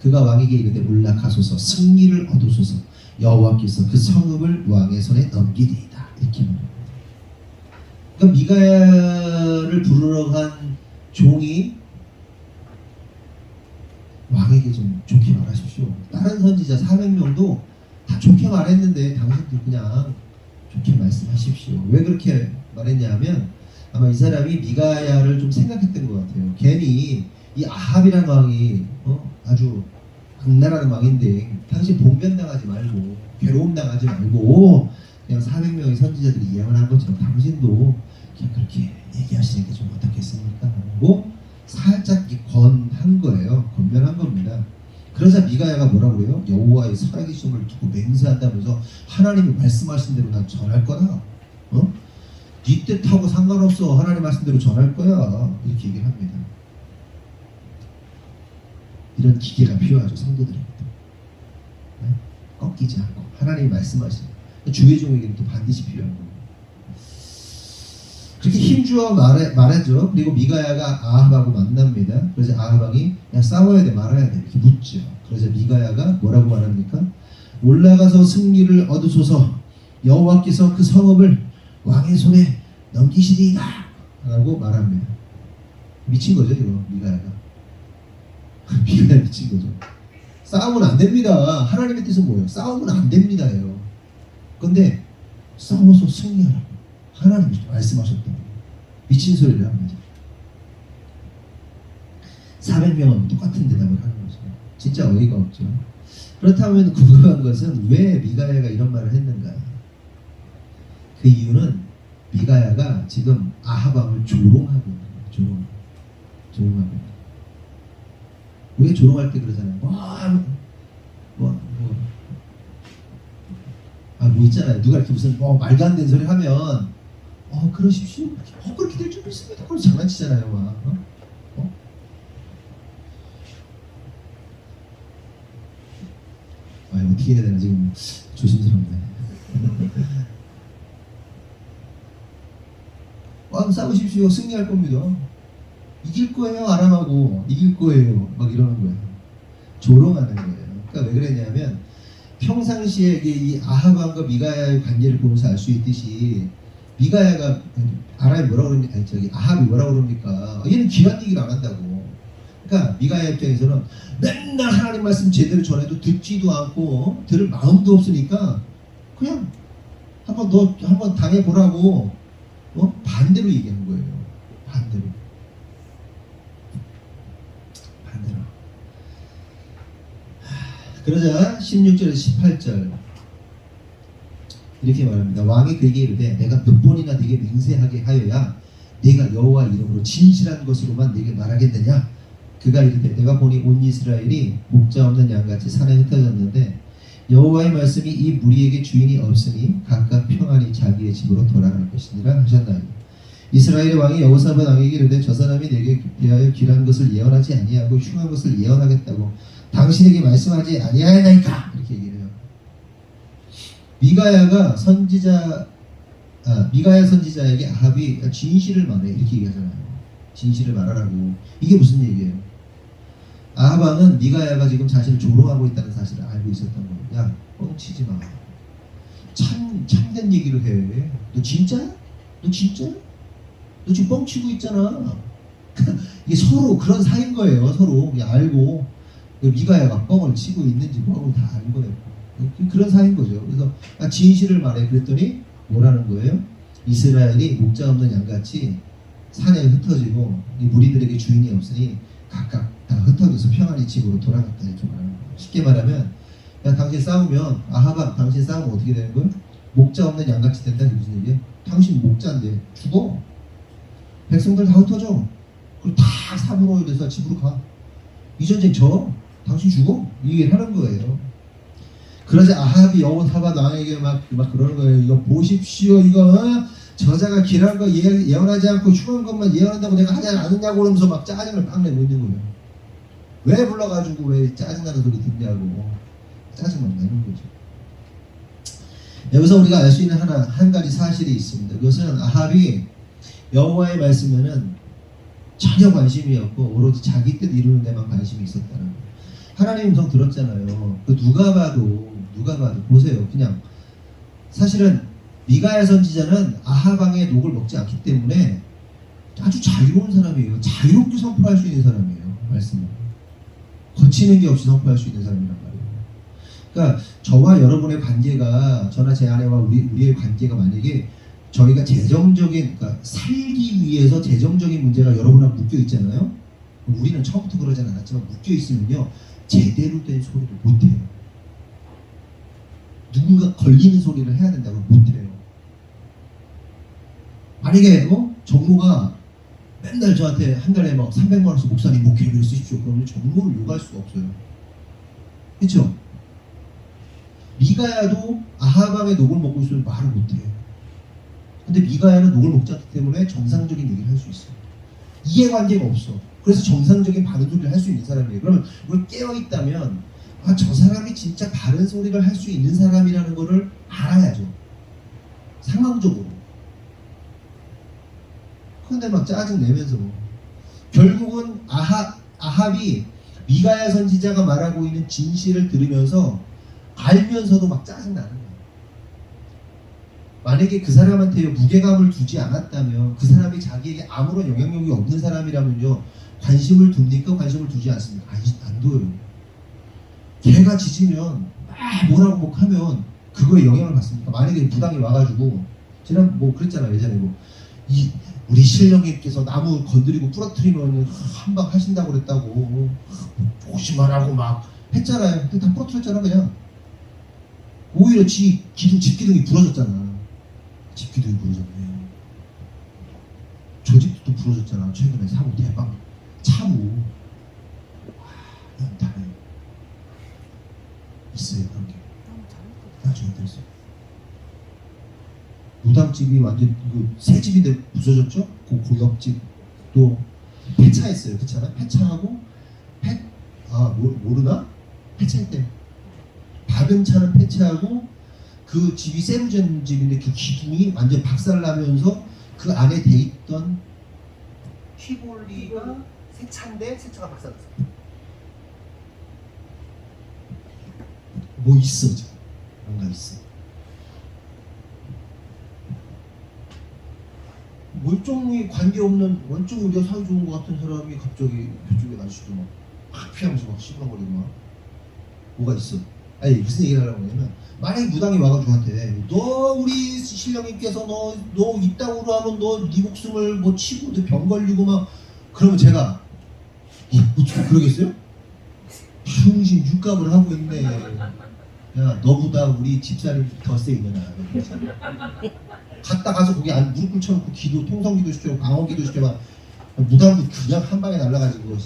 그가 왕에게 이르되 올라가소서 승리를 얻으소서 여호와께서 그 성읍을 왕의 손에 넘기리이다. 이렇게 말합니다. 그러니까 미가야를 부르러 간 종이 왕에게 좀 좋게 말하십시오. 다른 선지자 400명도 다 좋게 말했는데 당신도 그냥 좋게 말씀하십시오. 왜 그렇게 말했냐 하면 아마 이 사람이 미가야를 좀 생각했던 것 같아요. 괜히 이 아합이라는 왕이 아주 악랄한 왕인데 당신 봉변당하지 말고 괴로움 당하지 말고 그냥 400명의 선지자들이 예언을 한 것처럼 당신도 그냥 그렇게 얘기하시는 게 좀 어떻겠습니까? 하고 살짝 권한 거예요. 권면한 겁니다. 그러자 미가야가 뭐라고 그래요? 여호와의 살아계심을 두고 맹세한다면서 하나님이 말씀하신 대로 난 전할 거다. 네 뜻하고 상관없어. 하나님 말씀대로 전할 거야. 이렇게 얘기를 합니다. 이런 기계가 필요하죠. 성도들에게. 꺾이지 않고 하나님이 말씀하시는 주의 종에게는 또 반드시 필요한 겁니다. 그렇게 힘주어 말하죠. 그리고 미가야가 아합하고 만납니다. 그래서 아합왕이 야 싸워야 돼 말아야 돼 이렇게 묻죠. 그래서 미가야가 뭐라고 말합니까? 올라가서 승리를 얻으소서 여호와께서 그 성읍을 왕의 손에 넘기시리이다 라고 말합니다. 미친 거죠 이거 미가야가. 미가야 미친 거죠. 싸우면 안 됩니다. 하나님의 뜻은 뭐예요? 싸우면 안 됩니다예요. 근데 싸워서 승리하라고 하나님이 말씀하셨다고 미친 소리를 합니다. 400명은 똑같은 대답을 하는 거죠. 진짜 어이가 없죠. 그렇다면 궁금한 것은 왜 미가야가 이런 말을 했는가? 그 이유는 미가야가 지금 아합왕을 조롱하고 있는 거예요. 조롱하고 있는 거예요. 우리가 조롱할 때 그러잖아요. 뭐 있잖아요. 누가 이렇게 무슨 말도 안 되는 소리 하면 그러십시오. 그렇게 될 줄 믿습니다. 그럼 장난치잖아요. 막. 어떻게 해야 되나 지금 조심스럽네. 싸우십시오. 승리할 겁니다. 이길 거예요. 아람하고 이길 거예요. 막 이러는 거예요. 조롱하는 거예요. 그러니까 왜 그랬냐면 평상시에 이 아합왕과 미가야의 관계를 보면서 알 수 있듯이 미가야가 아합이 뭐라고 그럽니까? 아합이 뭐라고 그럽니까? 얘는 귀한 얘기를 안 한다고. 그러니까 미가야 입장에서는 맨날 하나님 말씀 제대로 전해도 듣지도 않고 들을 마음도 없으니까 그냥 한번 당해보라고 반대로 얘기하는 거예요. 반대로. 그러자 16절에서 18절 이렇게 말합니다. 왕이 그에게 이르되 내가 몇 번이나 네게 맹세하게 하여야 내가 여호와 이름으로 진실한 것으로만 네게 말하겠느냐. 그가 이르되 내가 보니 온 이스라엘이 목자 없는 양같이 산에 흩어졌는데 여호와의 말씀이 이 무리에게 주인이 없으니 각각 평안히 자기의 집으로 돌아갈 것이니라 하셨나이다. 이스라엘의 왕이 여호사밧 왕에게 이르되 저 사람이 내게 대하여 귀한 것을 예언하지 아니하고 흉한 것을 예언하겠다고 당신에게 말씀하지 아니하였나이까. 이렇게 얘기를 해요. 미가야 선지자에게 아합이 진실을 말해 이렇게 얘기하잖아요. 진실을 말하라고. 이게 무슨 얘기예요? 아합 왕은 미가야가 지금 자신을 조롱하고 있다는 사실을 알고 있었던 거예요. 야, 뻥치지 마. 참된 얘기를 해. 너 진짜야? 너 진짜야? 너 지금 뻥치고 있잖아. 이게 서로 그런 사이인 거예요. 서로 그냥 알고 미가야가 뻥을 치고 있는지 뭐하고 다 알 거예요. 그런 사이인 거죠. 그래서 진실을 말해. 그랬더니 뭐라는 거예요? 이스라엘이 목자 없는 양같이 산에 흩어지고 이 무리들에게 주인이 없으니 각각 다 흩어져서 평안히 집으로 돌아갔다 이렇게 말하는 거예요. 쉽게 말하면 야 당신 싸우면 아합아 당신 싸우면 어떻게 되는 거예요? 목자 없는 양같이 된다. 이게 무슨 얘기예요? 당신 목자인데 죽어. 백성들 다 흩어져. 그리고 다 사부로 돼서 집으로 가. 이 전쟁 져. 당신 죽어. 이 얘기를 하는 거예요. 그러자 아합이 여호사밧 왕에게 막 그러는 거예요. 이거 보십시오. 이거 저자가 길한 거 예언하지 않고 흉한 것만 예언한다고 내가 하지 않느냐고 그러면서 막 짜증을 막 내고 있는 거예요. 왜 불러가지고 왜 짜증나는 소리 듣냐고 짜증만 내는 거죠. 여기서 우리가 알 수 있는 한 가지 사실이 있습니다. 그것은 아합이 여호와의 말씀에는 전혀 관심이 없고 오로지 자기 뜻 이루는 데만 관심이 있었다는 거예요. 하나님 음성 들었잖아요. 그 누가 봐도 보세요. 그냥 사실은 미가야 선지자는 아합 왕의 녹을 먹지 않기 때문에 아주 자유로운 사람이에요. 자유롭게 선포할 수 있는 사람이에요. 말씀을 거치는 게 없이 선포할 수 있는 사람이란 말이에요. 그러니까 저와 여러분의 관계가 저나 제 아내와 우리의 관계가 만약에 저희가 재정적인 그러니까 살기 위해서 재정적인 문제가 여러분하고 묶여 있잖아요. 우리는 처음부터 그러진 않았지만 묶여 있으면요 제대로 된 소리를 못 해요. 누군가 걸리는 소리를 해야 된다고 못 해요. 만약에 정모가 맨날 저한테 한 달에 막 300만 원씩 목사님 목회를 쓰십시오. 그러면 정모를 요구할 수가 없어요. 그렇죠? 미가야도 아하방의 녹을 먹고 있으면 말을 못해요. 근데 미가야는 녹을 먹지 않기 때문에 정상적인 얘기를 할 수 있어요. 이해관계가 없어. 그래서 정상적인 바른 소리를 할 수 있는 사람이에요. 그러면 이걸 깨어있다면 저 사람이 진짜 바른 소리를 할 수 있는 사람이라는 거를 알아야죠. 상황적으로. 근데 막 짜증 내면서 결국은 아합이 미가야 선지자가 말하고 있는 진실을 들으면서 알면서도 막 짜증 나는 거예요. 만약에 그 사람한테 무게감을 두지 않았다면, 그 사람이 자기에게 아무런 영향력이 없는 사람이라면요 관심을 둡니까? 관심을 두지 않습니까? 안 둬요. 걔가 짖으면 막 뭐라고 뭐 하면 그거에 영향을 받습니까? 만약에 부당이 와가지고 지난 그랬잖아요. 예전에 우리 신령님께서 나무 건드리고 부러뜨리면 한방 하신다고 그랬다고 조심하라고 막 했잖아요. 근데 다 부러뜨렸잖아. 그냥 오히려 집기둥이 부러졌잖아. 집기둥이 부러졌네. 저 집도 또 부러졌잖아. 최근에 사고 대박 차고 연탄에 있어요. 그런 게 나중에 들었어요. 무당집이 완전 새 집인데 부서졌죠? 그 고덕집 또 폐차했어요. 그렇잖아. 폐차하고 모르나? 폐차했대. 받은 차는 폐차하고 그 집이 세무전 집인데 그 기둥이 완전 박살나면서 그 안에 돼 있던 휘볼리가 새 차인데 새 차가 박살났어. 뭐 있어 지금. 뭔가 있어. 멀쩡히 관계없는 원점 우리가 사이 좋은 것 같은 사람이 갑자기 그쪽에 날씨도 막 피하면서 막 시끄러거리고 막 뭐가 있어. 아니 무슨 얘기를 하려고 하냐면 만약에 무당이 와가지고 한테 너 우리 신령님께서 너 이따구로 하면 너 네 목숨을 뭐 치고 너 병 걸리고 막 그러면 제가 어떻게 그러겠어요? 흉신 육갑을 하고 있네. 야 너보다 우리 집사람이 더 세 이거나. 갔다 가서 거기 무릎 꿇쳐놓고 기도 통성기도 시켜고 방언기도 시켜봐. 무당도 그냥 한 방에 날라가지고.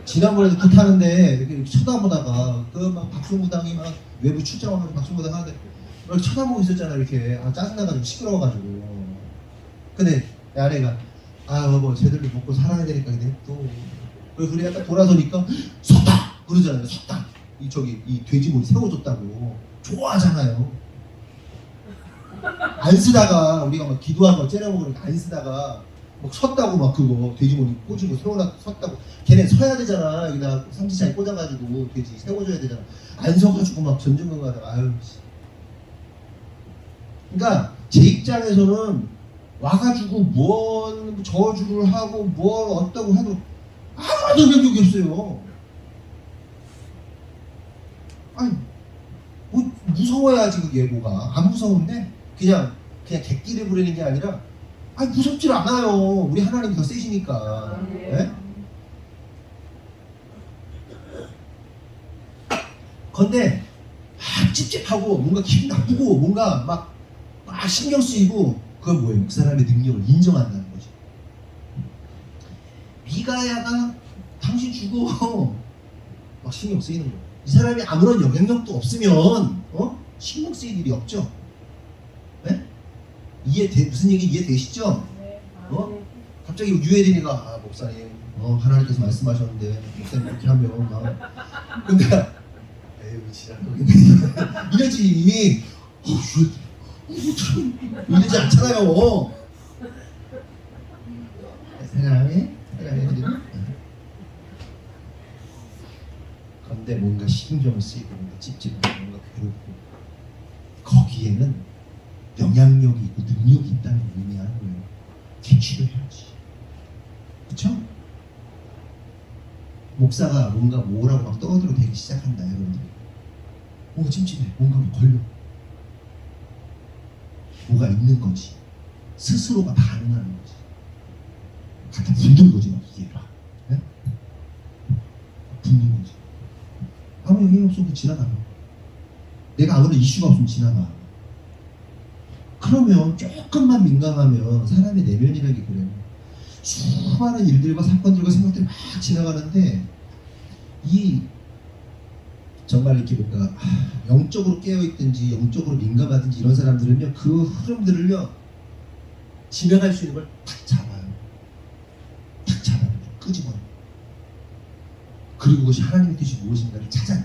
지난번에도 그 타는데 이렇게 쳐다보다가 그 막 박수무당이 막 외부 출장하면서 박수무당 하는데 쳐다보고 있었잖아. 이렇게 짜증나가지고 시끄러워가지고. 근데 아내가 여보 제대로 먹고 살아야 되니까 근데 또 그래 약간 돌아서니까 섰다 그러잖아요. 섰다. 이 돼지머리 세워줬다고 좋아하잖아요. 안 쓰다가 우리가 막 기도하고 째려먹으니까 안 쓰다가 막 섰다고 막 그거 돼지머리 꽂은 거 세워놔 섰다고. 걔네 서야 되잖아. 여기다 삼지창에 꽂아가지고 돼지 세워줘야 되잖아. 안 서가지고 막 전전긍긍하다가 아유. 그러니까 제 입장에서는 와가지고 뭔 저주를 하고 뭘 어떠고 해도 아무도 영향력이 없어요. 아니 뭐 무서워야지 그게 뭐가 안 무서운데 그냥 객기를 부리는 게 아니라 무섭질 않아요. 우리 하나님이 더 세시니까. 네? 근데 찝찝하고 뭔가 기분 나쁘고 뭔가 막 신경 쓰이고 그건 뭐예요? 그 사람의 능력을 인정한다는 거지. 미가야가 당신 죽어 막 신경 쓰이는 거예요. 이 사람이 아무런 영향력도 없으면 신경 쓰일 일이 없죠. 네? 무슨 얘기 이해되시죠? 갑자기 유혜린이가 목사님 하나님께서 말씀하셨는데 목사님 이렇게 하면 막 근데 에휴 지랄하겠네 이러지. 이러지 않잖아요. 사랑해 근데 뭔가 신경을 쓰이고 뭔가 찝찝하고 뭔가 괴롭고 거기에는 영향력이 있고 능력이 있다는 걸 의미하는 거예요. 캐치를 해야지. 그쵸? 목사가 뭔가 뭐라고 막 떠들어대기 시작한다 여러분들. 찜찜해. 뭔가 뭐 걸려. 뭐가 있는 거지. 스스로가 반응하는 거지. 갖다 분든 거지 막 이게 막. 네? 아무 영향 없으면 지나가요. 내가 아무런 이슈가 없으면 지나가. 그러면 조금만 민감하면 사람의 내면이라는 게 그래요. 수많은 일들과 사건들과 생각들이 막 지나가는데 이 정말 이렇게 뭔가 영적으로 깨어있든지 영적으로 민감하든지 이런 사람들은요 그 흐름들을요 지나갈 수 있는 걸 탁 잡아요. 탁 잡아요. 끄집어요. 그리고 그것이 하나님의 뜻이 무엇인가를 찾아요.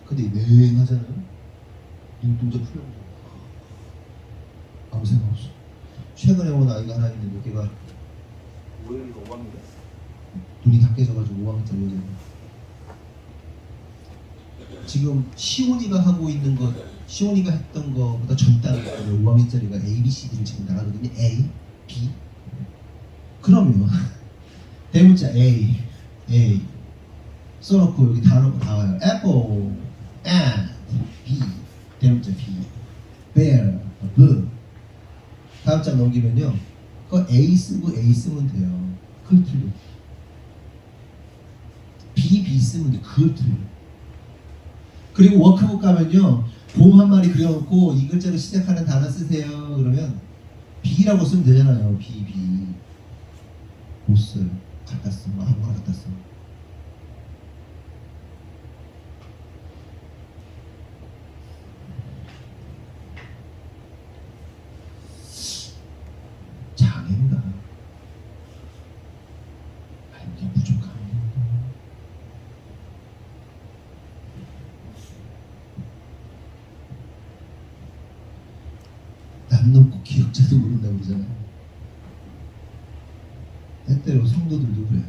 근데 맹하잖아요. 눈동자 풀려고 아무 생각 없어. 최근에 온 아이가 하나 있는데 걔가 5학년인가 5학년? 눈이 다 깨져가지고 5학년짜리 여자애. 지금 시온이가 하고 있는 것, 시온이가 했던 거보다 전 단계로 5학년짜리가 A, B, C, D를 지금 나가거든요. A, B. 그러면 대문자 A 써놓고 여기 단어가 나와요. Apple, and, B, 대문자 B, bear, B. 다음 장 넘기면요. 그거 A 쓰고 A 쓰면 돼요. 그걸 틀려. B 쓰면 돼. 그걸 틀려. 그리고 워크북 가면요. 곰 한 마리 그려놓고 이 글자로 시작하는 단어 쓰세요. 그러면 B라고 쓰면 되잖아요. B. 못 써요. 갖다 써. 아무거나 갖다 써. 장애인가? 아니면 부족함인가? 남 넘고 기억자도 모른다고 그러잖아요. 때때로 성도들도 그래요.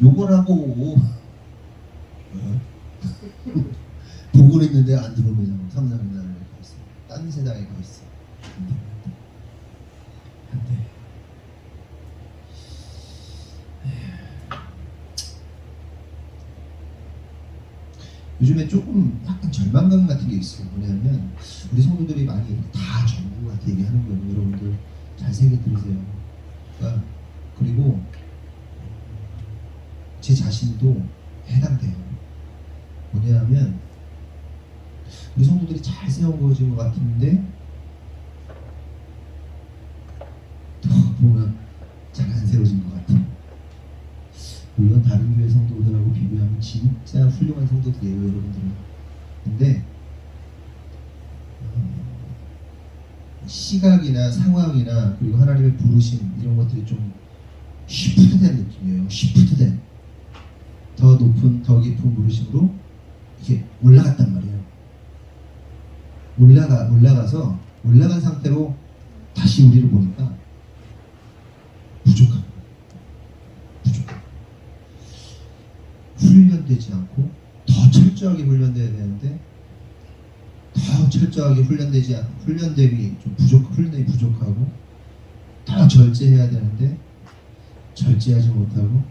욕을 하고 보고 있는데 안 들어오면 삼삼의 나라에 가 있어. 딴 세상에 가 있어. 안 돼. 요즘에 조금 약간 절망감 같은 게 있어요. 뭐냐면 우리 성도들이 많이 다 전부한테 얘기하는 거예요. 여러분들 잘 새겨 들으세요. 그러니까 그리고 제 자신도 해당돼요. 뭐냐면 우리 성도들이 잘 세워진 것 같은데 또 보면 잘 안 세워진 것 같아요. 물론 다른 교회 성도들하고 비교하면 진짜 훌륭한 성도들이에요, 여러분들은. 근데 시각이나 상황이나 그리고 하나님의 부르심 이런 것들이 좀 쉬프트된 느낌이에요. 쉬프트된 더 높은 더 깊은 부르심으로 이렇게 올라갔단 말이에요. 올라가서 올라간 상태로 다시 우리를 보니까 부족합니다. 훈련되지 않고 더 철저하게 훈련돼야 되는데 더 철저하게 훈련됨이 좀 훈련이 부족하고 더 절제해야 되는데 절제하지 못하고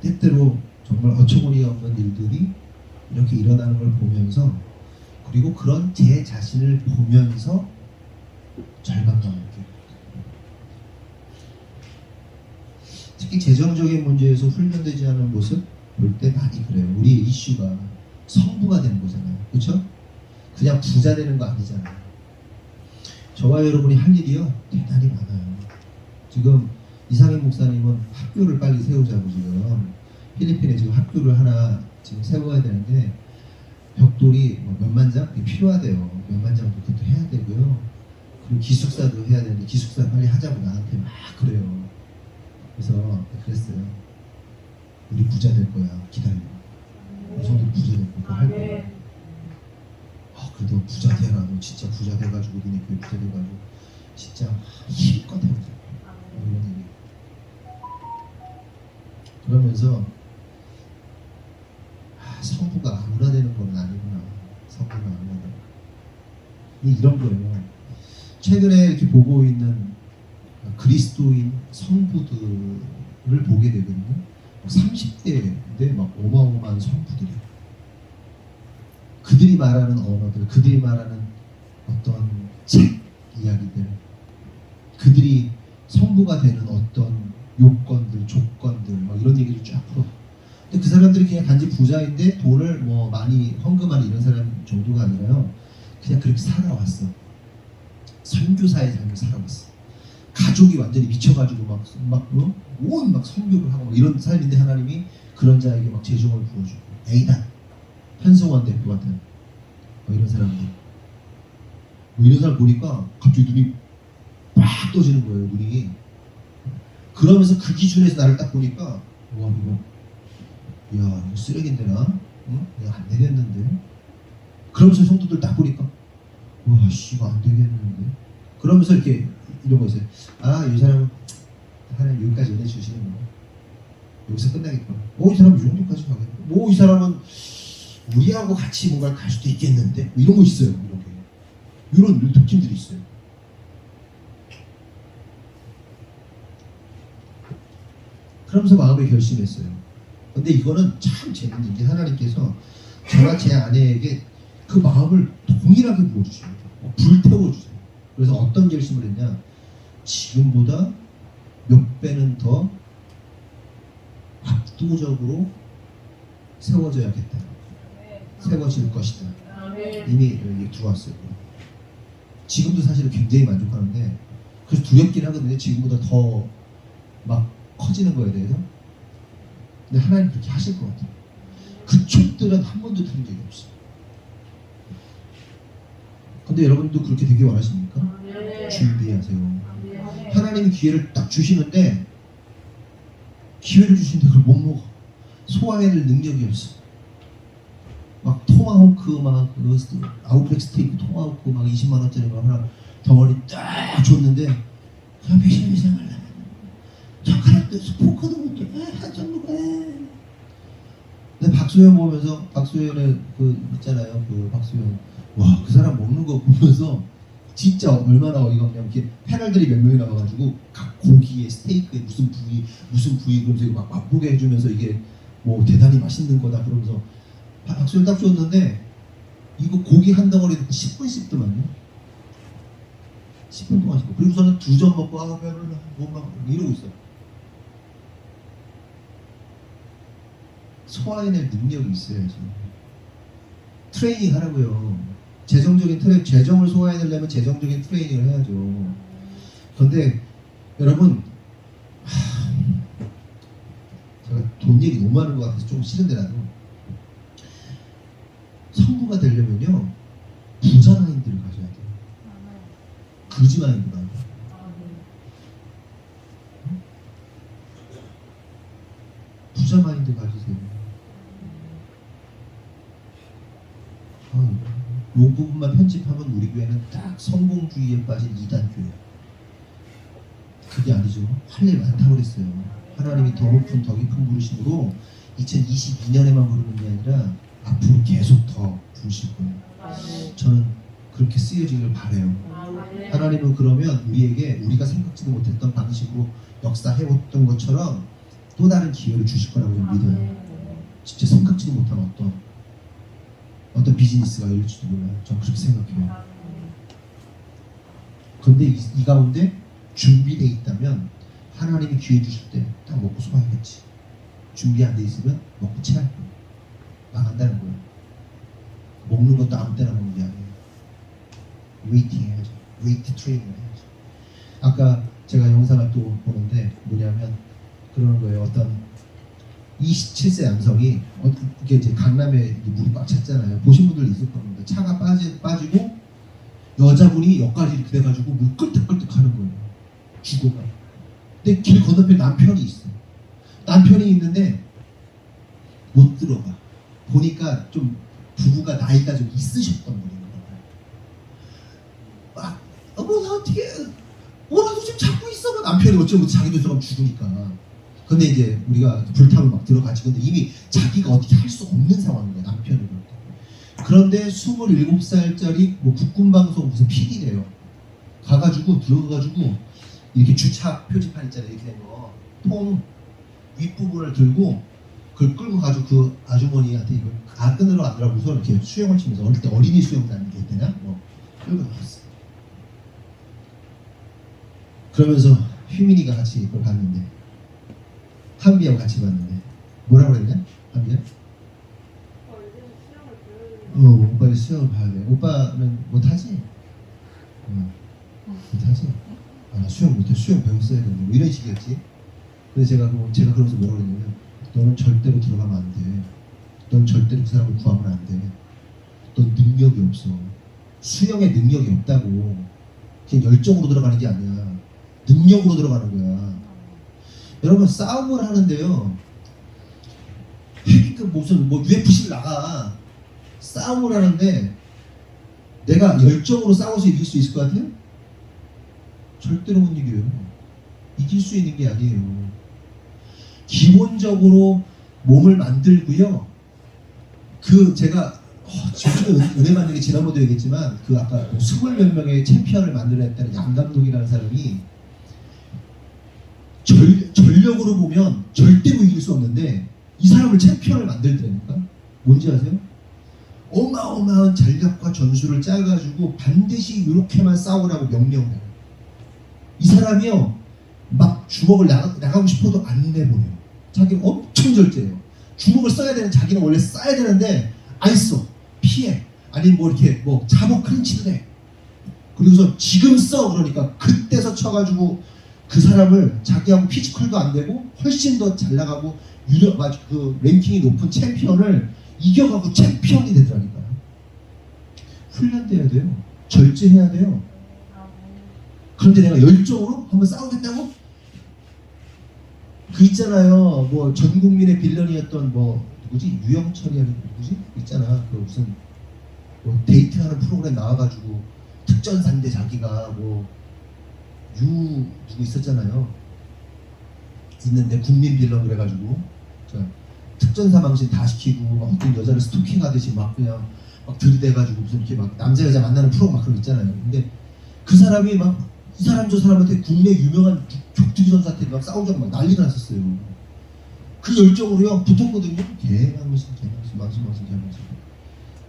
때때로 정말 어처구니 없는 일들이 이렇게 일어나는 걸 보면서 그리고 그런 제 자신을 보면서 절망감을 느껴요. 특히 재정적인 문제에서 훈련되지 않은 모습 볼 때 많이 그래요. 우리의 이슈가 성부가 되는 거잖아요. 그렇죠? 그냥 부자 되는 거 아니잖아요. 저와 여러분이 할 일이요 대단히 많아요. 지금 이상임 목사님은 학교를 빨리 세우자고 지금 필리핀에 지금 학교를 하나 지금 세워야 되는데 벽돌이 몇만 장 필요하대요. 몇만 장도 그것도 해야 되고요. 그리고 기숙사도 해야 되는데 기숙사 빨리 하자고 나한테 막 그래요. 그래서 그랬어요. 우리 부자 될 거야. 기다려. 우리 성도 부자 될 거야. 할 거야. 그래도 부자 되라. 너 진짜 부자 돼가지고 니네 교회 부자 돼가지고 진짜 힘껏 해보자. 이런 얘기. 그러면서 성부가 아무나되는 건 아니구나. 성부가 아무나되는. 이런 거예요. 최근에 이렇게 보고 있는 그리스도인 성부들을 보게 되거든요. 30대인데 막 어마어마한 성부들이에요. 그들이 말하는 언어들, 그들이 말하는 어떤 책 이야기들, 그들이 성부가 되는 어떤 요건들, 조건들, 막 이런 얘기를 쫙 풀어. 근데 그 사람들이 그냥 단지 부자인데 돈을 뭐 많이 헌금하는 이런 사람 정도가 아니라요. 그냥 그렇게 살아왔어. 선교사의 삶을 살아왔어. 가족이 완전히 미쳐가지고 막 선교를 하고 막 이런 삶인데 하나님이 그런 자에게 막 재정을 부어주고 에이단, 한성원 대표 같은 뭐 이런 사람들 뭐 이런 사람 보니까 갑자기 눈이 빡 떠지는 거예요. 눈이. 그러면서 그 기준에서 나를 딱 보니까 와 이거 야 이거 쓰레기인데 나? 응? 내가 안 되겠는데? 그러면서 성도들 딱 보니까 와씨 이거 안 되겠는데? 그러면서 이렇게 이런 거 있어요. 아 이 사람은 하나님 여기까지 은혜 주시는 거 여기서 끝나겠구나. 이 사람은 이 정도까지 가겠구나. 이 사람은 우리하고 같이 뭔가를 갈 수도 있겠는데? 뭐 이런 거 있어요. 이런 느낌들이 있어요. 그러면서 마음에 결심했어요. 근데 이거는 참 재밌는 게 하나님께서 저와 제 아내에게 그 마음을 동일하게 부어주십니다. 불태워주세요. 그래서 어떤 결심을 했냐? 지금보다 몇 배는 더 압도적으로 세워져야겠다. 세워질 것이다. 이미 여기 들어왔어요. 지금도 사실은 굉장히 만족하는데 그래서 두렵긴 하거든요. 지금보다 더 막 커지는 거에 대해서. 근데 하나님 그렇게 하실 것 같아요. 그 촉들은 한 번도 들은 적이 없어요. 근데 여러분도 그렇게 되게 원하십니까? 준비하세요. 하나님이 기회를 딱 주시는데 기회를 주시는데 그걸 못 먹어. 소화해낼 능력이 없어. 막 토마호크 막 아웃백 스테이크 토마호크 막 20만 원짜리 막 하나 덩어리 딱 줬는데 그냥 배신배신 하려면 젓가락도 포크도 못해 한 정도가 해. 근데 박소연 보면서 박소연의 그 있잖아요. 그 박소연 와 그 사람 먹는 거 보면서 진짜 얼마나 어이가 없냐면 이렇게 패널들이 몇 명이 나와가지고 각 고기에 스테이크에 무슨 부위 그러면서 이거 막 맛보게 해주면서 이게 뭐 대단히 맛있는 거다 그러면서 박수를 딱 줬는데 이거 고기 한 덩어리 넣고 10분 씹더만요. 10분 동안 씹고 그리고서는 2점 먹고 아 배불러 뭐 이러고 있어. 소화해낼 능력이 있어야지. 트레이닝 하라고요. 재정을 소화해내려면 재정적인 트레이닝을 해야죠. 그런데 여러분 제가 돈 얘기 너무 하는 것 같아서 좀 싫은데 나도 성부가 되려면요 부자 마인드를 가져야 돼요. 거지 마인드가 아니라. 부자 마인드 가지세요. 이 부분만 편집하면 우리 교회는 딱 성공주의에 빠진 2단 교회. 그게 아니죠. 할 일 많다고 그랬어요. 하나님이 더 높은 더 깊은 부르심으로 2022년에만 부르는 게 아니라 앞으로 계속 더 부르실 거예요. 저는 그렇게 쓰여지길 바라요. 하나님은 그러면 우리에게 우리가 생각지도 못했던 방식으로 역사해왔던 것처럼 또 다른 기회를 주실 거라고 저는 믿어요. 진짜 생각지도 못한 어떤 비즈니스가 열릴지도 몰라요. 저는 그렇게 생각해요. 근데 이 가운데 준비되어 있다면 하나님이 기회 주실 때 딱 먹고 소화하겠지. 준비 안 돼 있으면 먹고 체할 거예요. 나간다는 거예요. 먹는 것도 아무 때나 먹는 게 아니에요. 웨이팅 해야죠. 웨이트 트레이닝을 해야죠. 아까 제가 영상을 또 보는데 뭐냐면 그러는 거예요. 어떤 27세 남성이 이게 이제 강남에 물이 꽉 찼잖아요. 보신 분들 있을 겁니다. 차가 빠지고 여자분이 여기까지 이렇게 돼가지고 물 끌떡끌떡 하는 거예요. 죽어가. 근데 길 건너편에 남편이 있어. 남편이 있는데 못 들어가. 보니까 좀 부부가 나이가 좀 있으셨던 분인 거예요. 막 나 어떻게 뭐라도 좀 잡고 있어. 남편이 어쩌면 자기도 좀 죽으니까. 근데 이제 우리가 불타면 막 들어가지. 근데 이미 자기가 어떻게 할 수 없는 상황인 거야. 남편을. 그런데 27살짜리 뭐 국군방송 무슨 PD래요. 가가지고 들어가가지고 이렇게 주차 표지판 있잖아요. 이렇게 된 거. 통 윗부분을 들고 그걸 끌고 가지고 그 아주머니한테 이걸 끊으러 가더라고서 이렇게 수영을 치면서 어릴 때 어린이 수영단 게 있대나 뭐 끌고 나왔어. 그러면서 휘민이가 같이 그걸 봤는데 한비하고 같이 봤는데 뭐라고 그랬냐? 안 돼? 오빠 이제 수영을 봐야 돼. 오빠는 못하지? 못하지? 아, 나 수영 못해. 수영 배웠어야 되는데 뭐 이런 식이었지. 근데 제가 그러면서 뭐라 그랬냐면 너는 절대로 들어가면 안 돼. 넌 절대로 그 사람을 구하면 안 돼. 넌 능력이 없어. 수영에 능력이 없다고. 그냥 열정으로 들어가는 게 아니야. 능력으로 들어가는 거야. 여러분 싸움을 하는데요. 그 무슨 뭐 UFC를 나가 싸움을 하는데 내가 열정으로 싸워서 이길 수 있을 것 같아요? 절대로 못 이겨요. 이길 수 있는 게 아니에요. 기본적으로 몸을 만들고요. 제가 지금 은혜 받는 게 지난번도 얘기했지만 아까 20몇 명의 챔피언을 만들어냈다는 양 감독이라는 사람이 전력으로 보면 절대로 이길 수 없는데 이 사람을 챔피언을 만들더라니까. 뭔지 아세요? 어마어마한 전략과 전술을 짜가지고 반드시 이렇게만 싸우라고 명령해요. 이 사람이요 막 주먹을 나가고 싶어도 안 내보내요. 자기는 엄청 절제해요. 주먹을 써야 되는 자기는 원래 쏴야 되는데 안 써. 피해. 아니면 뭐 이렇게 뭐 자복 클린치를 해. 그리고서 지금 써 그러니까 그때서 쳐가지고 그 사람을 자기하고 피지컬도 안 되고 훨씬 더 잘 나가고 그 랭킹이 높은 챔피언을 이겨가고 챔피언이 되더라니까요. 훈련돼야 돼요. 절제해야 돼요. 그런데 내가 열정으로 한번 싸우겠다고? 그 있잖아요. 뭐 전 국민의 빌런이었던 뭐 누구지? 유영철이라는 누구지? 있잖아. 그 무슨 뭐 데이트하는 프로그램 나와가지고 특전사인데 자기가 뭐 누구 있었잖아요. 있는데 국민 빌런 그래가지고 특전사 망신 다 시키고 막 어떤 여자를 스토킹하듯이 막 그냥 막 들이대가지고 무슨 이렇게 막 남자 여자 만나는 프로 막 그런 거 있잖아요. 근데 그 사람이 막 이 사람 저 사람한테 국내 유명한 격투기 선수한테 막 싸우자고 막 난리가 났었어요. 그 열정으로요 붙었거든요. 개망신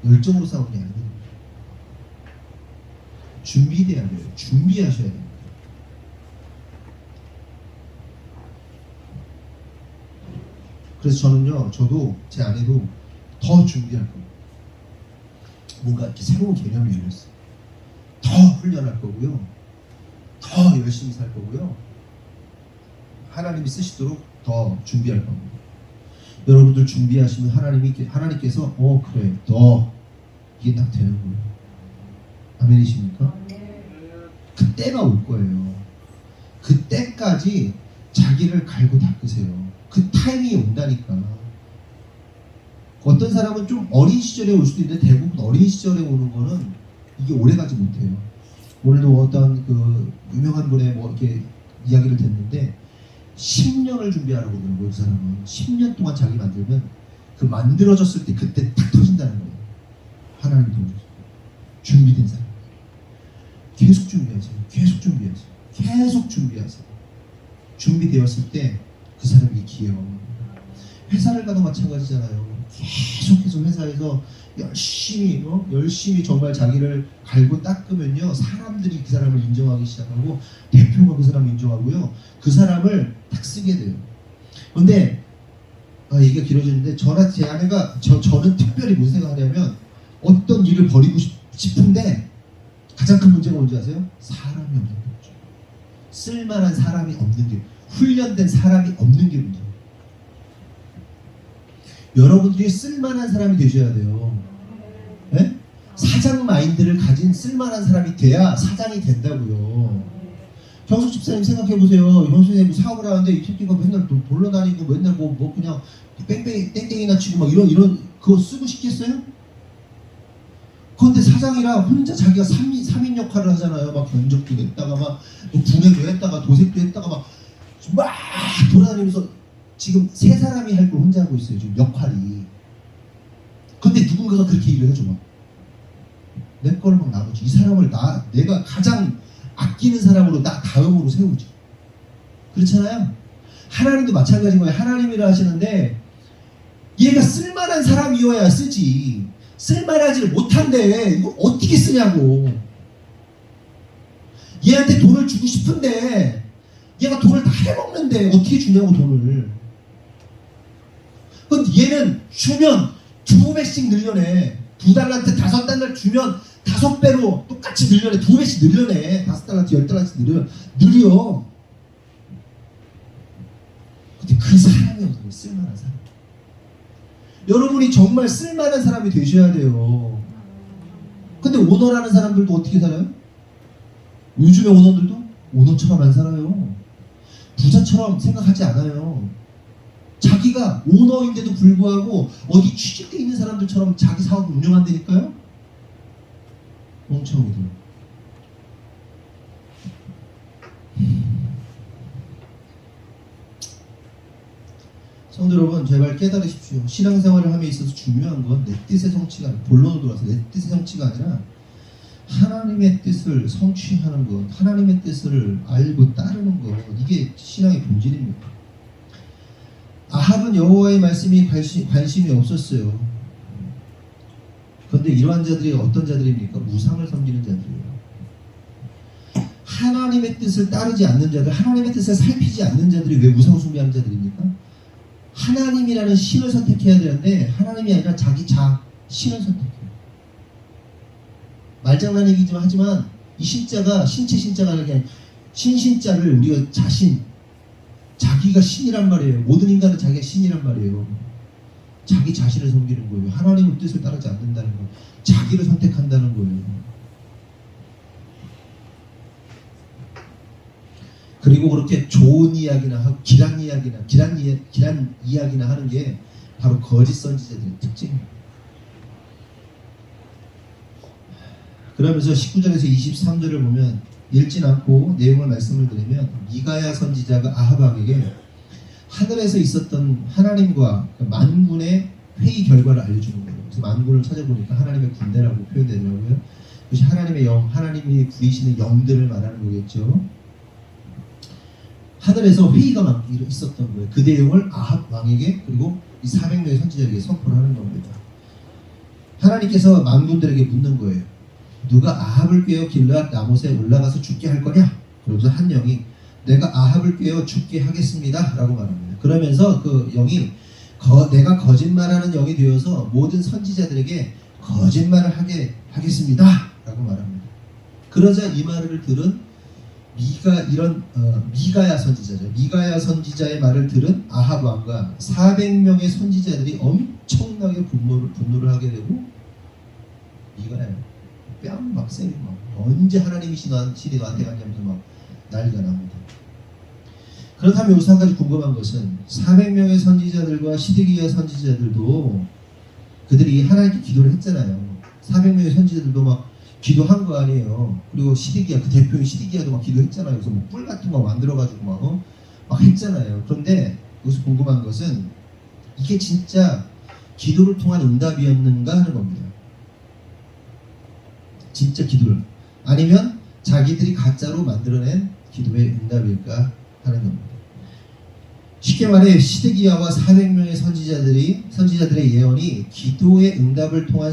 열정으로 싸우는 게 아니거든요. 준비돼야 돼요. 준비하셔야 돼요. 그래서 저도 제 아내도 더 준비할 거예요. 뭔가 이렇게 새로운 개념이 열렸어요. 더 훈련할 거고요. 더 열심히 살 거고요. 하나님이 쓰시도록 더 준비할 겁니다. 여러분들 준비하시면 하나님께서 그래 너 이게 딱 되는 거예요. 아멘이십니까? 그때가 올 거예요. 그때까지 자기를 갈고 닦으세요. 그 타이밍이 온다니까. 어떤 사람은 좀 어린 시절에 올 수도 있는데 대부분 어린 시절에 오는 거는 이게 오래 가지 못해요. 오늘도 어떤 그 유명한 분의 뭐 이렇게 이야기를 듣는데 10년을 준비하라고 그러는 거예요. 그 사람은 10년 동안 자기 만들면 그 만들어졌을 때 그때 탁 터진다는 거예요. 하나님 도와주세요. 준비된 사람 계속 준비하세요. 계속 준비하세요. 계속 준비하세요. 준비되었을 때 그 사람이 기여요. 회사를 가도 마찬가지잖아요. 계속해서 회사에서 열심히 정말 자기를 갈고 닦으면요 사람들이 그 사람을 인정하기 시작하고 대표가 그 사람을 인정하고요 그 사람을 딱 쓰게 돼요. 근데 얘기가 길어지는데 저나 제 아내가 저는 특별히 무슨 생각하냐면 어떤 일을 벌이고 싶은데 가장 큰 문제가 뭔지 아세요? 사람이 없는 거죠. 쓸만한 사람이 없는 게 훈련된 사람이 없는 게 문제예요. 여러분들이 쓸만한 사람이 되셔야 돼요. 네? 사장 마인드를 가진 쓸만한 사람이 돼야 사장이 된다고요. 경숙 집사님 생각해보세요. 형수님 사업을 하는데 이 새끼가 맨날 돌러 다니고 맨날 뭐 그냥 땡땡이나 치고 막 이런 그거 쓰고 싶겠어요? 그런데 사장이라 혼자 자기가 3인 역할을 하잖아요. 막 견적도 냈다가 막 분해도 했다가 도색도 했다가 막 돌아다니면서 지금 3사람이 할 걸 혼자 하고 있어요. 지금 역할이. 근데 누군가가 그렇게 일을 해줘. 내 거를 막 나누지. 이 사람을 내가 가장 아끼는 사람으로 다음으로 세우지. 그렇잖아요. 하나님도 마찬가지인 거예요. 하나님이라 하시는데 얘가 쓸만한 사람이어야 쓰지. 쓸만하지를 못한데 이거 어떻게 쓰냐고. 얘한테 돈을 주고 싶은데 얘가 돈을 다 해먹는데 어떻게 주냐고 돈을. 근데 얘는 주면 2배씩 늘려내. 2달란트 5달러 주면 5배로 똑같이 늘려내. 2배씩 늘려내. 5달란트 10달란트 느려. 근데 그 사람이 어떻게 쓸만한 사람. 여러분이 정말 쓸만한 사람이 되셔야 돼요. 근데 오너라는 사람들도 어떻게 살아요? 요즘의 오너들도 오너처럼 안 살아요. 부자처럼 생각하지 않아요. 자기가 오너인데도 불구하고 어디 취직돼 있는 사람들처럼 자기 사업을 운영한다니까요. 멍청이들. 성도 여러분, 제발 깨달으십시오. 신앙생활을 함에 있어서 중요한 건 내 뜻의 성취가 아니라, 본론으로 돌아서 내 뜻의 성취가 아니라 하나님의 뜻을 성취하는 것, 하나님의 뜻을 알고 따르는 것, 이게 신앙의 본질입니다. 아합은 여호와의 말씀이 관심이 없었어요. 그런데 이러한 자들이 어떤 자들입니까? 우상을 섬기는 자들이에요. 하나님의 뜻을 따르지 않는 자들, 하나님의 뜻을 살피지 않는 자들이 왜 우상 숭배하는 자들입니까? 하나님이라는 신을 선택해야 되는데 하나님이 아니라 자기 신을 선택해요. 말장난 얘기지만 하지만 이 신자가 신체 신자가 아니라 신자를 우리가 자기가 신이란 말이에요. 모든 인간은 자기가 신이란 말이에요. 자기 자신을 섬기는 거예요. 하나님의 뜻을 따르지 않는다는 거예요. 자기를 선택한다는 거예요. 그리고 그렇게 좋은 이야기나 하고 기란 이야기나 하는 게 바로 거짓 선지자들의 특징입니다. 그러면서 19절에서 23절을 보면 읽진 않고 내용을 말씀을 드리면 미가야 선지자가 아합 왕에게 하늘에서 있었던 하나님과 만군의 회의 결과를 알려주는 거예요. 그래서 만군을 찾아보니까 하나님의 군대라고 표현되더라고요. 그것이 하나님의 영, 하나님이 부리시는 영들을 말하는 거겠죠. 하늘에서 회의가 있었던 거예요. 그 내용을 아합 왕에게 그리고 이 400명의 선지자에게 선포를 하는 겁니다. 하나님께서 만군들에게 묻는 거예요. 누가 아합을 꾀어 길르앗 라못에 올라가서 죽게 할 거냐? 그러면서 한 영이 내가 아합을 꾀어 죽게 하겠습니다 라고 말합니다. 그러면서 그 영이 내가 거짓말하는 영이 되어서 모든 선지자들에게 거짓말을 하게 하겠습니다 라고 말합니다. 그러자 이 말을 들은 미가야 선지자죠. 미가야 선지자의 말을 들은 아합 왕과 400명의 선지자들이 엄청나게 분노를 하게 되고 미가야 뺨 막 세게 막 언제 하나님이 신이 너한테 갔냐면서 막 난리가 납니다. 그렇다면 여기서 한 가지 궁금한 것은 400명의 선지자들과 시드기야 선지자들도 그들이 하나님께 기도를 했잖아요. 400명의 선지자들도 막 기도한 거 아니에요. 그리고 시드기야 그 대표인 시드기야도 막 기도했잖아요. 그래서 뭐 뿔 같은 거 만들어가지고 막 했잖아요. 그런데 여기서 궁금한 것은 이게 진짜 기도를 통한 응답이었는가 하는 겁니다. 진짜 기도를 아니면 자기들이 가짜로 만들어낸 기도의 응답일까 하는 겁니다. 쉽게 말해 시드기야와 400명의 선지자들의 예언이 기도의 응답을 통해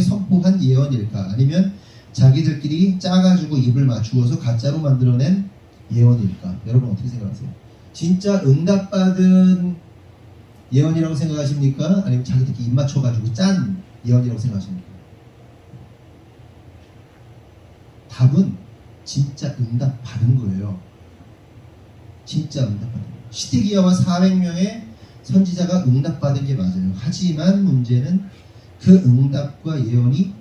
선포한 예언일까? 아니면 자기들끼리 짜가지고 입을 맞추어서 가짜로 만들어낸 예언일까? 여러분 어떻게 생각하세요? 진짜 응답받은 예언이라고 생각하십니까? 아니면 자기들끼리 입 맞춰가지고 짠 예언이라고 생각하십니까? 답은 진짜 응답받은 거예요. 진짜 응답받은 거예요. 시드기야와 400명의 선지자가 응답받은 게 맞아요. 하지만 문제는 그 응답과 예언이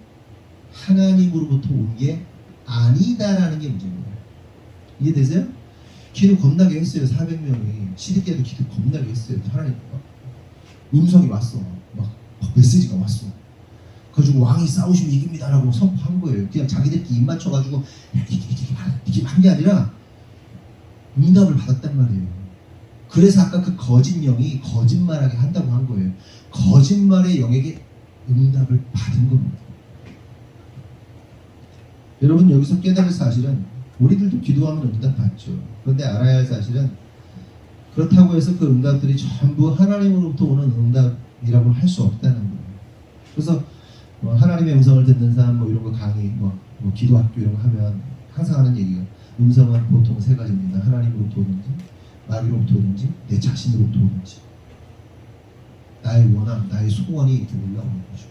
하나님으로부터 온 게 아니다라는 게 문제입니다. 이해되세요? 기도 겁나게 했어요. 400명이 시드기야도 기도 겁나게 했어요. 하나님 음성이 왔어. 막 메시지가 왔어. 그래가지고 왕이 싸우시면 이깁니다라고 선포한 거예요. 그냥 자기들끼리 입 맞춰가지고 이렇게 한 게 아니라 응답을 받았단 말이에요. 그래서 아까 그 거짓 영이 거짓말하게 한다고 한 거예요. 거짓말의 영에게 응답을 받은 겁니다. 여러분 여기서 깨달을 사실은 우리들도 기도하면 응답 받죠. 그런데 알아야 할 사실은 그렇다고 해서 그 응답들이 전부 하나님으로부터 오는 응답이라고 할 수 없다는 거예요. 그래서 하나님의 음성을 듣는 사람 이런 거 강의 기도 학교 이런 거 하면 항상 하는 얘기가 음성은 보통 세 가지입니다. 하나님으로부터 오는지 마귀로부터 오든지 내 자신으로부터 오든지 나의 원함, 나의 소원이 이렇게 올라오는 거죠.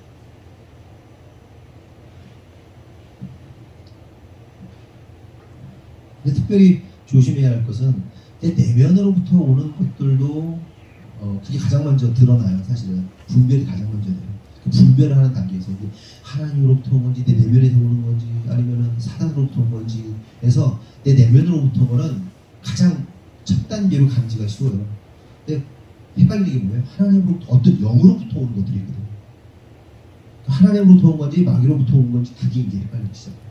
근데 특별히 조심해야 할 것은 내 내면으로부터 오는 것들도 그게 가장 먼저 드러나요. 사실은 분별이 가장 먼저 돼요. 그 분별을 하는 단계에서 이게 하나님으로부터 온 건지 내 내면에서 오는 건지 아니면은 사단으로부터 온 건지 해서 내 내면으로부터 온 거는 가장 첫 단계로 감지가 쉬워요. 근데 헷갈리는 게 뭐예요? 하나님으로부터 어떤 영으로부터 오는 것들이거든요. 하나님으로부터 온 건지 마귀로부터 온 건지 그게 이제 헷갈리기 시작해요.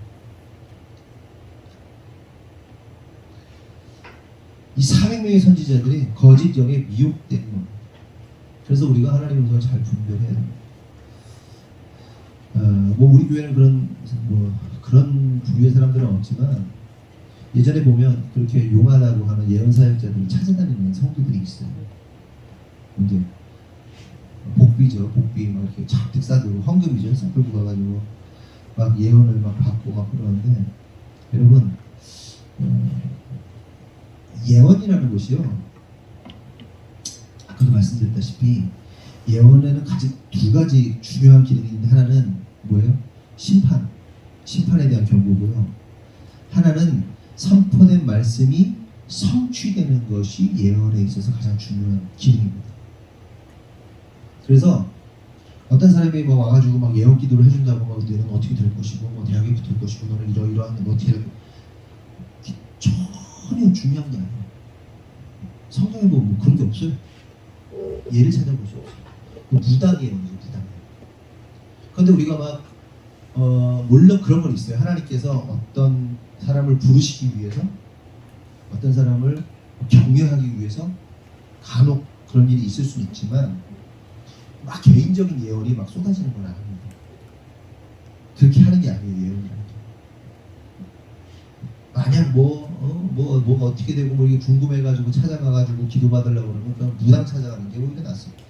이 400명의 선지자들이 거짓 영에 미혹된 겁니다. 그래서 우리가 하나님의 음성을 잘 분별해야 됩니다. 뭐 우리 교회는 그런 부류의 사람들은 없지만 예전에 보면 그렇게 용하다고 하는 예언 사역자들을 찾아다니는 성도들이 있어요. 이제 복비죠, 복비 막 이렇게 잔뜩 싸들고 헌금이죠, 싹 끌고 가가지고 막 예언을 막 받고 막 그러는데 여러분 예언이라는 것이요. 아까도 말씀드렸다시피 예언에는 두 가지 중요한 기능이 있는데 하나는 뭐예요? 심판에 대한 경고고요. 하나는 선포된 말씀이 성취되는 것이 예언에 있어서 가장 중요한 기능입니다. 그래서 어떤 사람이 뭐 와가지고 막 예언 기도를 해준다고 막 너는 어떻게 될 것이고 뭐 대학에 붙을 것이고 너는 이러이러한 뭐 어떻게 전혀 중요한 게 아니에요. 성경에 뭐 그런 게 없어요. 예를 찾아보죠. 무당이에요, 무당. 그런데 우리가 막 물론 그런 건 있어요. 하나님께서 어떤 사람을 부르시기 위해서, 어떤 사람을 격려하기 위해서 간혹 그런 일이 있을 수는 있지만 막 개인적인 예언이 막 쏟아지는 건 아닙니다. 그렇게 하는 게 아니에요, 예언이라는 게. 만약 뭐가 어떻게 되고 뭐 이게 궁금해가지고 찾아가가지고 기도받으려고 그러면 그냥 무당 찾아가는 게 오히려 낫습니다.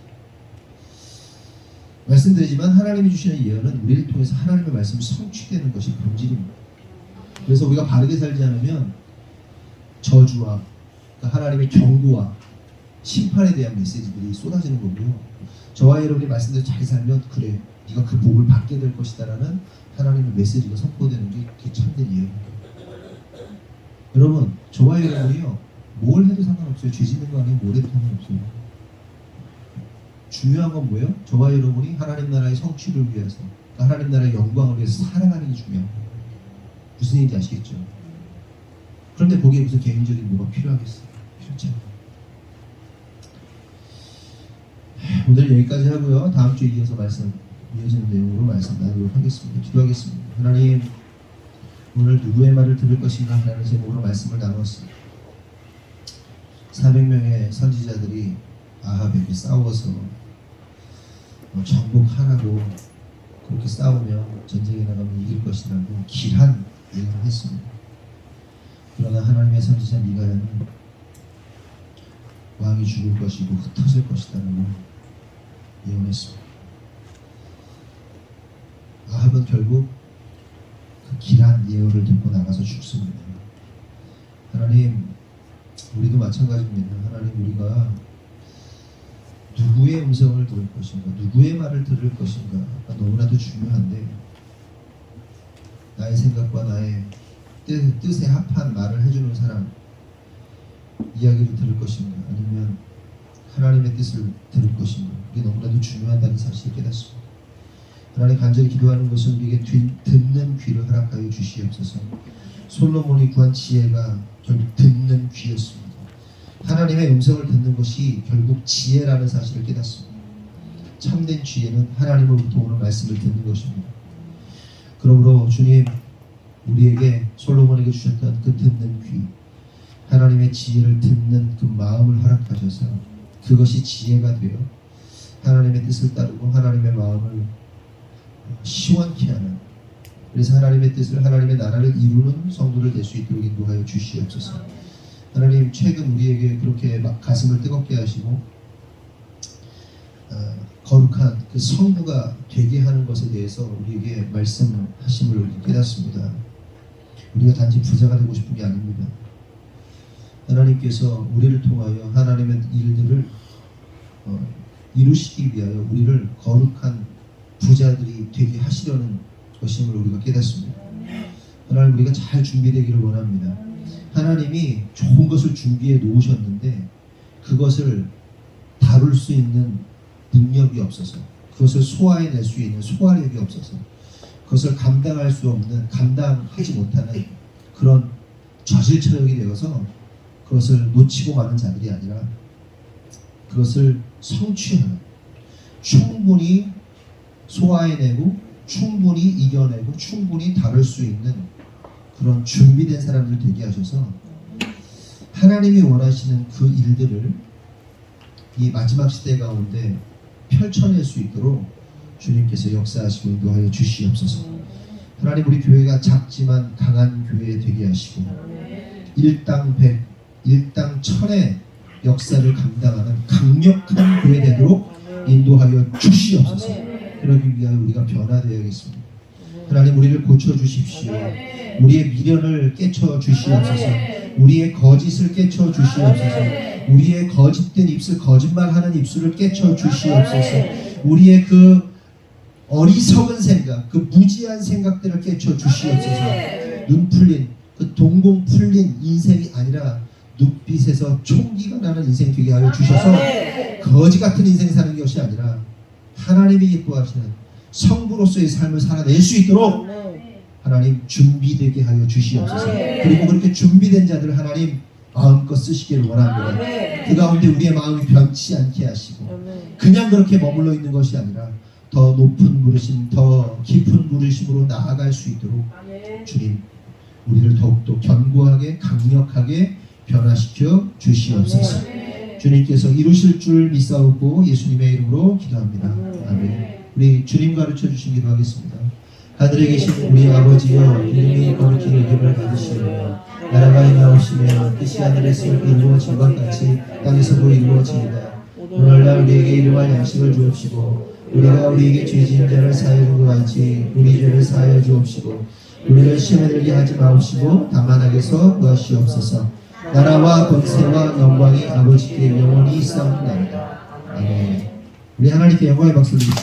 말씀드리지만 하나님이 주시는 예언은 우리를 통해서 하나님의 말씀이 성취되는 것이 본질입니다. 그래서 우리가 바르게 살지 않으면 저주와 그러니까 하나님의 경고와 심판에 대한 메시지들이 쏟아지는 거고요. 저와 여러분이 말씀대로 잘 살면 그래 네가 그 복을 받게 될 것이다 라는 하나님의 메시지가 선포되는 게 그게 참된 예언입니다. 여러분 저와 여러분이요 뭘 해도 상관없어요. 죄 짓는 거 아니에요. 뭘 해도 상관없어요. 중요한 건 뭐예요? 저와 여러분이 하나님 나라의 성취를 위해서 그러니까 하나님 나라의 영광을 위해서 살아가는 게 중요합니다. 무슨 얘기인지 아시겠죠? 그런데 거기에 무슨 개인적인 뭐가 필요하겠어요? 필요치 않아요. 오늘 여기까지 하고요. 다음 주에 이어지는 내용으로 말씀 나누도록 하겠습니다. 기도하겠습니다. 하나님 오늘 누구의 말을 들을 것인가 하는 제목으로 말씀을 나눴습니다. 400명의 선지자들이 아합에게 싸워서 정복하라고 그렇게 싸우면 전쟁에 나가면 이길 것이라고 길한 예언을 했습니다. 그러나 하나님의 선지자 미가야는 왕이 죽을 것이고 흩어질 것이라고 예언했습니다. 아합은 결국 그 길한 예언을 듣고 나가서 죽습니다. 하나님 우리도 마찬가지입니다. 하나님 우리가 누구의 음성을 들을 것인가 누구의 말을 들을 것인가 너무나도 중요한데 나의 생각과 나의 뜻에 합한 말을 해주는 사람 이야기를 들을 것인가 아니면 하나님의 뜻을 들을 것인가 이게 너무나도 중요하다는 사실을 깨닫습니다. 하나님 간절히 기도하는 것은 우리에게 듣는 귀를 허락하여 주시옵소서. 솔로몬이 구한 지혜가 결국 듣는 귀였습니다. 하나님의 음성을 듣는 것이 결국 지혜라는 사실을 깨닫습니다. 참된 지혜는 하나님으로부터 오는 말씀을 듣는 것입니다. 그러므로 주님 우리에게 솔로몬에게 주셨던 그 듣는 귀 하나님의 지혜를 듣는 그 마음을 허락하셔서 그것이 지혜가 되어 하나님의 뜻을 따르고 하나님의 마음을 시원케 하는 그래서 하나님의 뜻을 하나님의 나라를 이루는 성도를 될 수 있도록 인도하여 주시옵소서. 하나님 최근 우리에게 그렇게 막 가슴을 뜨겁게 하시고 거룩한 그 성부가 되게 하는 것에 대해서 우리에게 말씀하심을 깨닫습니다. 우리가 단지 부자가 되고 싶은 게 아닙니다. 하나님께서 우리를 통하여 하나님의 일들을 이루시기 위하여 우리를 거룩한 부자들이 되게 하시려는 것임을 우리가 깨닫습니다. 하나님, 우리가 잘 준비되기를 원합니다. 하나님이 좋은 것을 준비해 놓으셨는데 그것을 다룰 수 있는 능력이 없어서, 그것을 소화해낼 수 있는 소화력이 없어서, 그것을 감당할 수 없는, 감당하지 못하는 그런 저질 처력이 되어서 그것을 놓치고 마는 자들이 아니라 그것을 성취하는, 충분히 소화해내고 충분히 이겨내고 충분히 다룰 수 있는 그런 준비된 사람들 되게 하셔서 하나님이 원하시는 그 일들을 이 마지막 시대 가운데 펼쳐낼 수 있도록 주님께서 역사하시고 인도하여 주시옵소서. 하나님, 우리 교회가 작지만 강한 교회 되게 하시고 일당 100, 일당 1000의 역사를 감당하는 강력한 교회 되도록 인도하여 주시옵소서. 그러기 위하여 우리가 변화되어야겠습니다. 하나님, 우리를 고쳐주십시오. 우리의 미련을 깨쳐 주시옵소서. 우리의 거짓을 깨쳐 주시옵소서. 우리의 거짓된 입술, 거짓말하는 입술을 깨쳐 주시옵소서. 우리의 그 어리석은 생각, 그 무지한 생각들을 깨쳐 주시옵소서. 눈 풀린, 그 동공 풀린 인생이 아니라 눈빛에서 총기가 나는 인생 되게 하여 주셔서 거지 같은 인생 사는 것이 아니라 하나님이 기뻐하시는 성부로서의 삶을 살아낼 수 있도록 하나님 준비되게 하여 주시옵소서. 그리고 그렇게 준비된 자들 하나님 마음껏 쓰시기를 원합니다. 그 가운데 우리의 마음이 변치 않게 하시고 그냥 그렇게 머물러 있는 것이 아니라 더 높은 부르심, 더 깊은 부르심으로 나아갈 수 있도록 주님 우리를 더욱더 견고하게 강력하게 변화시켜 주시옵소서. 주님께서 이루실 줄 믿사옵고 예수님의 이름으로 기도합니다. 아멘. 우리 주님 가르쳐 주시기로 하겠습니다. 하늘에 계신 우리 아버지여, 이름이 거룩히 여김을 받으시오며 나라가 임하옵시며 뜻이 하늘에서 이루어진 것 같이 땅에서도 이루어지이다. 오늘날 우리에게 일용할 양식을 주옵시고 우리가 우리에게 죄지은 자를 사하여 준 것 같이 우리 죄를 사하여 주옵시고 우리를 시험에 들게 하지 마옵시고 다만 악에서 구하시옵소서. 나라와 권세와 영광이 아버지께 영원히 있사옵나이다. 아멘. 우리 하나님께 영광의 박수를 드립니다.